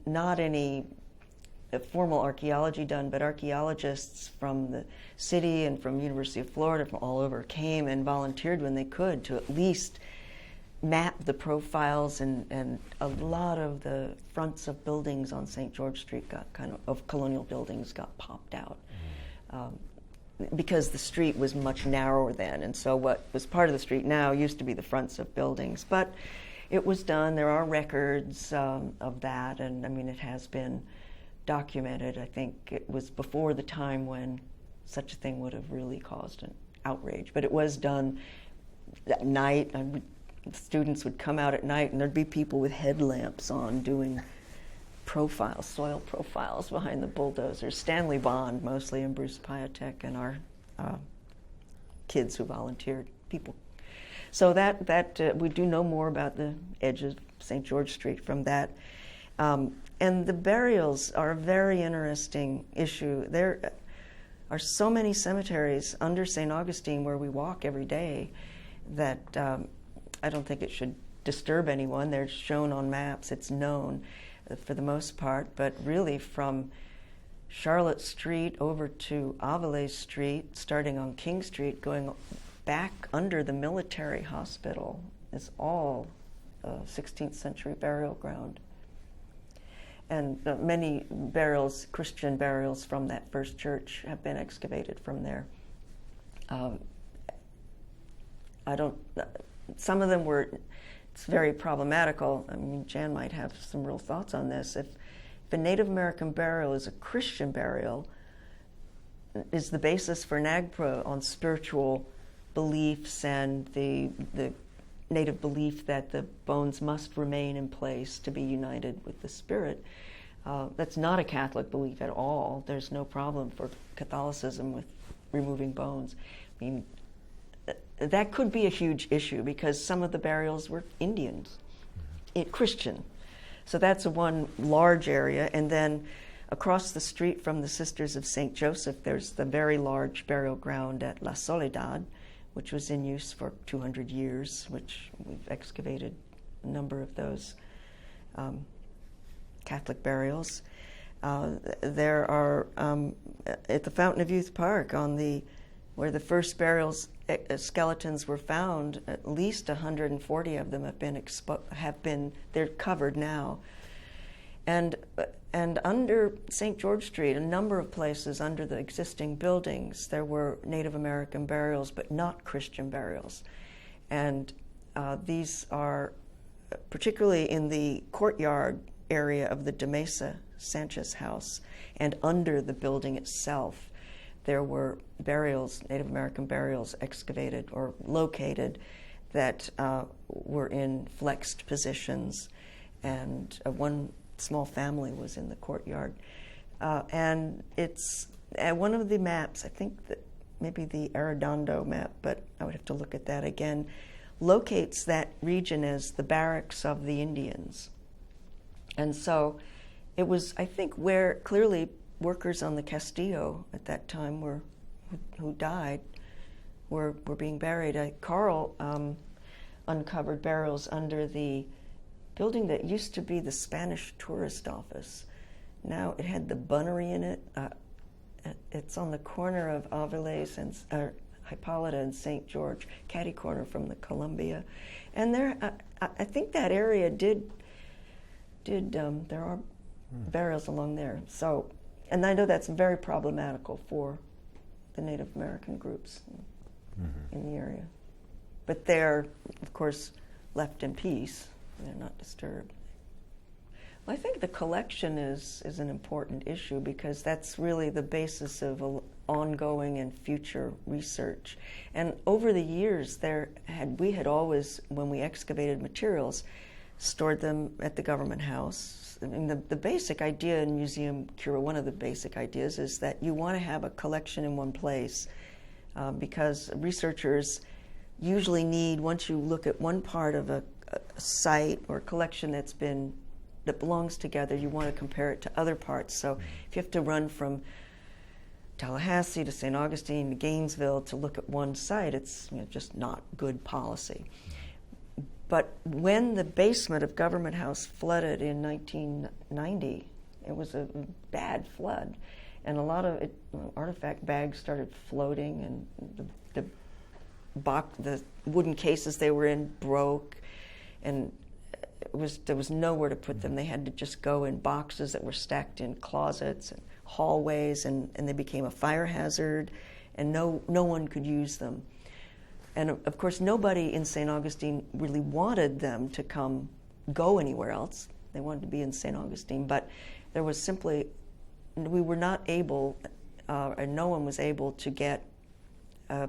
not any formal archaeology done, but archaeologists from the city and from University of Florida, from all over, came and volunteered when they could to at least map the profiles, and a lot of the fronts of buildings on St. George Street of colonial buildings got popped out because the street was much narrower then, and so what was part of the street now used to be the fronts of buildings. But it was done. There are records of that, and it has been documented. I think it was before the time when such a thing would have really caused an outrage, but it was done at night. Students would come out at night and there'd be people with headlamps on doing profiles, soil profiles behind the bulldozers. Stanley Bond mostly, and Bruce Piatek, and our kids who volunteered, people. So that we do know more about the edge of St. George Street from that. And the burials are a very interesting issue. There are so many cemeteries under St. Augustine where we walk every day that I don't think it should disturb anyone. They're shown on maps. It's known for the most part. But really from Charlotte Street over to Avila Street, starting on King Street, going back under the military hospital, is all 16th century burial ground. And many burials, Christian burials from that first church, have been excavated from there. Some of them were, it's very problematical. Jan might have some real thoughts on this. If a Native American burial is a Christian burial, is the basis for NAGPRA on spiritual beliefs and the Native belief that the bones must remain in place to be united with the spirit. That's not a Catholic belief at all. There's no problem for Catholicism with removing bones. That could be a huge issue because some of the burials were Indians, Christian. So that's one large area. And then across the street from the Sisters of St. Joseph, there's the very large burial ground at La Soledad, which was in use for 200 years, which we've excavated a number of those Catholic burials. There are, at the Fountain of Youth Park, where the first burials skeletons were found, at least 140 of them they're covered now. And under St. George Street, a number of places under the existing buildings, there were Native American burials, but not Christian burials. And these are particularly in the courtyard area of the De Mesa Sanchez house, and under the building itself, there were burials, Native American burials, excavated or located that were in flexed positions, and one small family was in the courtyard. And it's one of the maps, I think that maybe the Arredondo map, but I would have to look at that again, locates that region as the barracks of the Indians. And so it was, I think, where clearly workers on the Castillo at that time who died were being buried. Carl uncovered burials under the building that used to be the Spanish tourist office. Now it had the Bunnery in it. It's on the corner of Aviles and Hippolyta and St. George, catty corner from the Columbia. And there, I think that area there are burials along there. So, and I know that's very problematical for the Native American groups in the area. But they're, of course, left in peace. They're not disturbed. Well, I think the collection is an important issue because that's really the basis of ongoing and future research. And over the years, we had always, when we excavated materials, stored them at the government house. I mean, the basic idea in museum cura, one of the basic ideas is that you want to have a collection in one place because researchers usually need, once you look at one part of a site or collection that belongs together, you want to compare it to other parts. So if you have to run from Tallahassee to St. Augustine to Gainesville to look at one site, it's just not good policy. But when the basement of Government House flooded in 1990, it was a bad flood, and a lot of artifact bags started floating, and the wooden cases they were in broke, and there was nowhere to put them. They had to just go in boxes that were stacked in closets and hallways, and they became a fire hazard, and no one could use them. And of course, nobody in St. Augustine really wanted them to go anywhere else. They wanted to be in St. Augustine, but there was we were not able, and no one was able to get a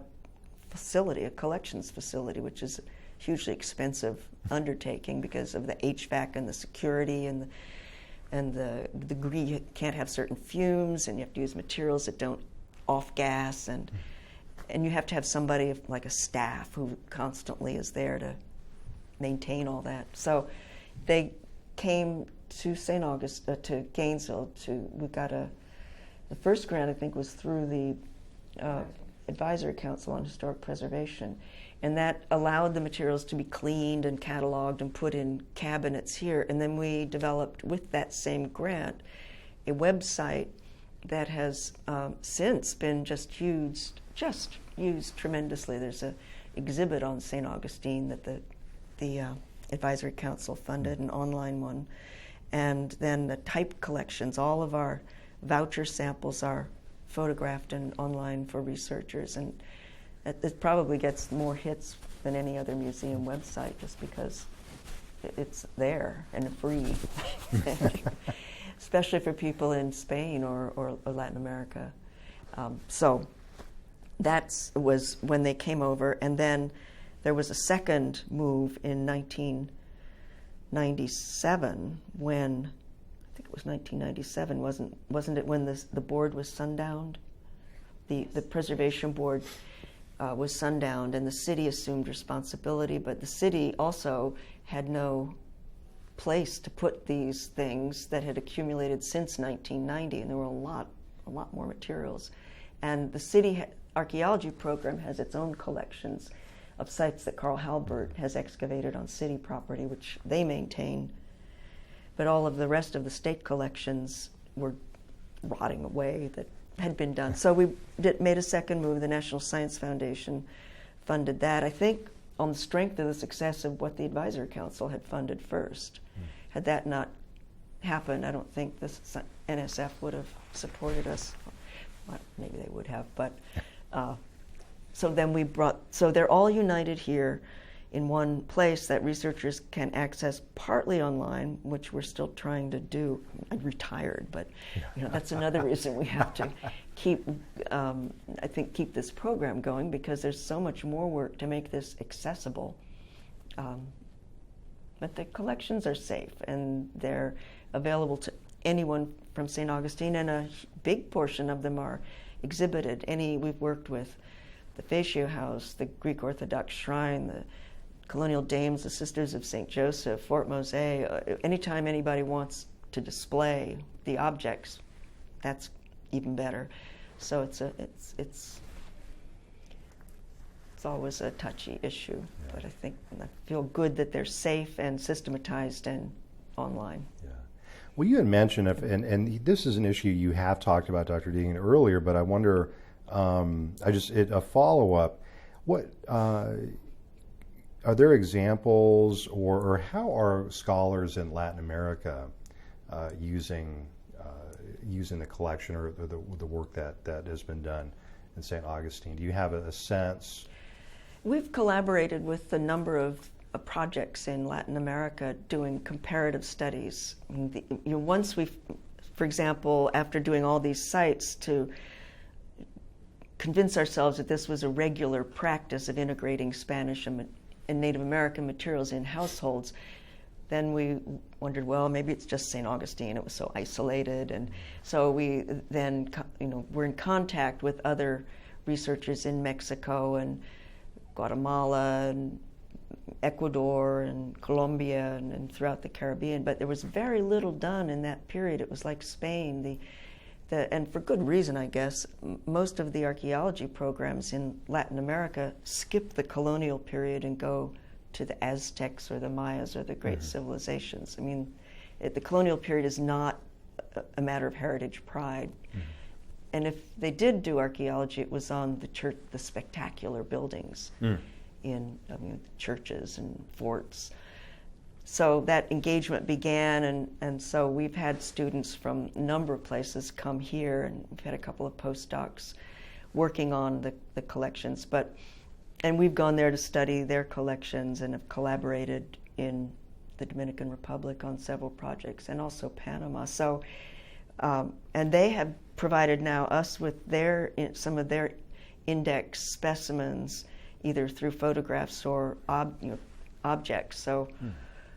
collections facility, which is a hugely expensive undertaking because of the HVAC and the security and the degree. You can't have certain fumes, and you have to use materials that don't off gas, and you have to have somebody like a staff who constantly is there to maintain all that. So they came to to Gainesville. We got the first grant, I think, was through the Advisory Council on Historic Preservation, and that allowed the materials to be cleaned and cataloged and put in cabinets here. And then we developed, with that same grant, a website that has since been just used tremendously. There's an exhibit on St. Augustine that the Advisory Council funded, an online one. And then the type collections, all of our voucher samples are photographed and online for researchers. And it probably gets more hits than any other museum website just because it's there and free, especially for people in Spain or Latin America. So that was when they came over, and then there was a second move in 1997 when, I think it was 1997, wasn't it when the board was sundowned? The preservation board was sundowned, and the city assumed responsibility, but the city also had no place to put these things that had accumulated since 1990, and there were a lot more materials. And the city archaeology program has its own collections of sites that Carl Halbert has excavated on city property, which they maintain. But all of the rest of the state collections were rotting away that had been done. So we made a second move. The National Science Foundation funded that, I think, on the strength of the success of what the Advisory Council had funded first. Had that not happened, I don't think the NSF would have supported us. Well, maybe they would have, but so then so they're all united here in one place that researchers can access partly online, which we're still trying to do. I'm retired, but that's another reason we have to keep this program going, because there's so much more work to make this accessible. But the collections are safe, and they're available to anyone from St. Augustine, and a big portion of them are exhibited. We've worked with the Fascio House, the Greek Orthodox Shrine, the Colonial Dames, the Sisters of St. Joseph, Fort Mosaic. Anytime anybody wants to display the objects, that's even better. So it's always a touchy issue, but I feel good that they're safe and systematized and online. Yeah. Well, you had mentioned, and this is an issue you have talked about, Dr. Deagan, earlier, but I wonder, a follow-up, what are there examples, or how are scholars in Latin America using the collection or the work that has been done in St. Augustine? Do you have a sense? We've collaborated with a number of projects in Latin America doing comparative studies. Once for example, after doing all these sites, to convince ourselves that this was a regular practice of integrating Spanish and Native American materials in households, then we wondered, well, maybe it's just St. Augustine. It was so isolated. And so we then, we're in contact with other researchers in Mexico and Guatemala and Ecuador and Colombia and throughout the Caribbean. But there was very little done in that period. It was like Spain. And for good reason, I guess. Most of the archaeology programs in Latin America skip the colonial period and go to the Aztecs or the Mayas or the great civilizations. I mean, the colonial period is not a matter of heritage pride. And if they did do archaeology, it was on the spectacular buildings in churches and forts. So that engagement began, and so we've had students from a number of places come here, and we've had a couple of postdocs working on the collections. And we've gone there to study their collections and have collaborated in the Dominican Republic on several projects, and also Panama. So, and they have provided now us with some of their index specimens, either through photographs or objects. So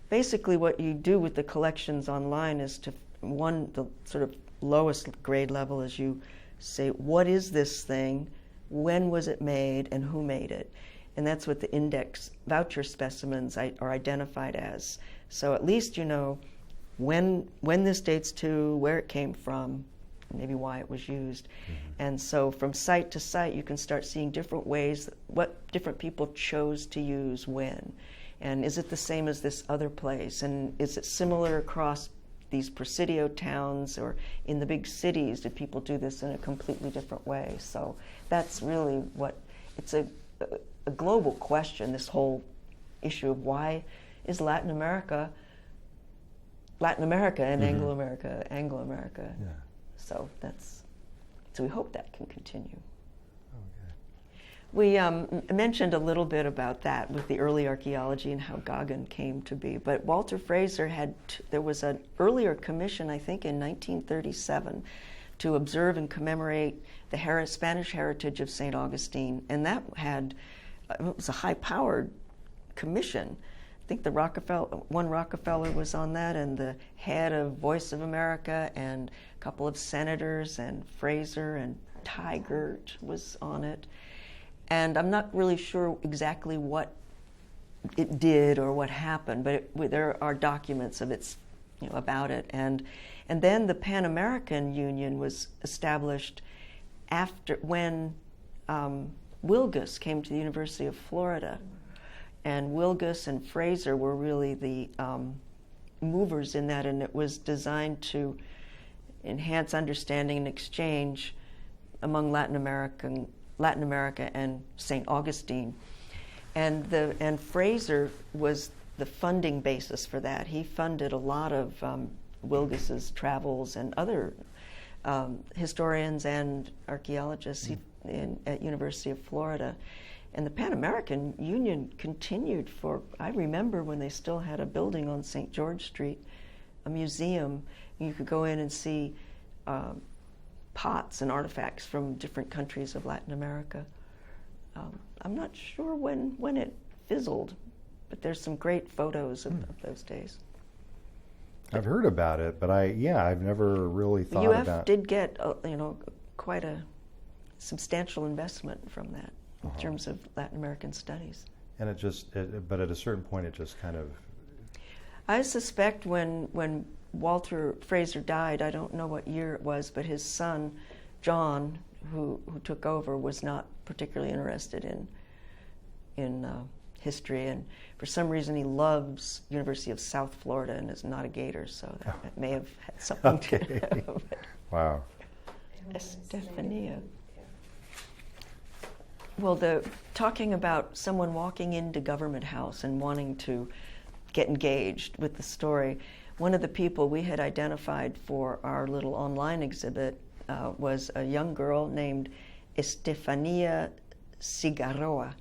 basically what you do with the collections online is the sort of lowest grade level is you say, what is this thing? When was it made and who made it? And that's what the index voucher specimens are identified as. So at least you know when this dates to, where it came from, maybe why it was used. And so from site to site you can start seeing different ways, what different people chose to use when. And is it the same as this other place? And is it similar across these Presidio towns, or in the big cities, did people do this in a completely different way? So that's really it's a global question, this whole issue of why is Latin America and Anglo America. Yeah. So we hope that can continue. Okay. We mentioned a little bit about that with the early archaeology and how Gauguin came to be. But Walter Fraser there was an earlier commission, I think in 1937, to observe and commemorate the Spanish heritage of St. Augustine. And that it was a high-powered commission. I think one Rockefeller was on that, and the head of Voice of America, and a couple of senators, and Fraser and Tigert was on it. And I'm not really sure exactly what it did or what happened, but there are documents of about it. And then the Pan American Union was established when Wilgus came to the University of Florida. And Wilgus and Fraser were really the movers in that, and it was designed to enhance understanding and exchange among Latin America and St. Augustine. And Fraser was the funding basis for that. He funded a lot of Wilgus's travels and other historians and archaeologists at University of Florida. And the Pan American Union continued I remember when they still had a building on St. George Street, a museum. You could go in and see pots and artifacts from different countries of Latin America. I'm not sure when it fizzled, but there's some great photos of those days. I've heard about it, but I've never really thought about it. UF did get quite a substantial investment from that in terms of Latin American studies. And but at a certain point, it just kind of. I suspect when Walter Fraser died, I don't know what year it was, but his son, John, who took over, was not particularly interested in history, and for some reason he loves University of South Florida and is not a Gator, so that may have had something to do with it. Wow. Estefania. Well, talking about someone walking into Government House and wanting to get engaged with the story, one of the people we had identified for our little online exhibit was a young girl named Estefania Cigarroa.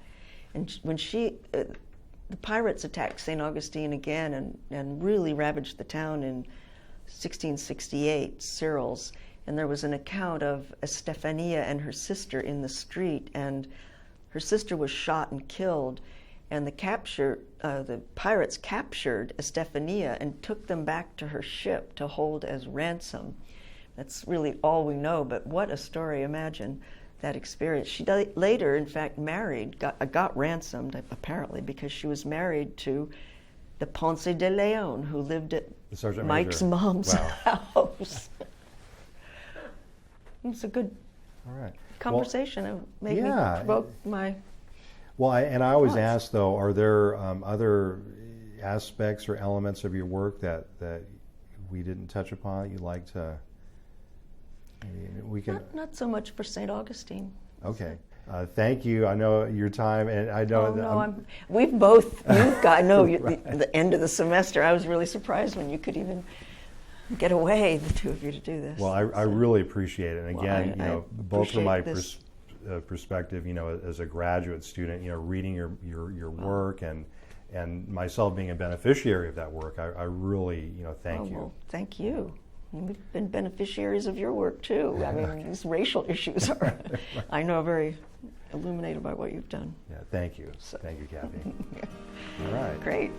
And when the pirates attacked St. Augustine again and really ravaged the town in 1668, Cyril's, and there was an account of Estefania and her sister in the street, and her sister was shot and killed, and the pirates captured Estefania and took them back to her ship to hold as ransom. That's really all we know, but what a story. Imagine that experience. She later, in fact, got ransomed, apparently, because she was married to the Ponce de Leon, who lived at Mike's mom's house. It was a good conversation. It made me provoke my. Well, I always ask, though, are there other aspects or elements of your work that we didn't touch upon that you'd like to? We can. Not so much for St. Augustine. Okay. Thank you. I know your time, and I know. We've both. The end of the semester. I was really surprised when you could even get away, the two of you, to do this. Well, I really appreciate it. And again, both from my perspective, as a graduate student, reading your work and myself being a beneficiary of that work, I really, thank you. Well, thank you. We've been beneficiaries of your work too. I mean, these racial issues are, I know, very illuminated by what you've done. Yeah, thank you. Thank you, Kathy. All right. Great.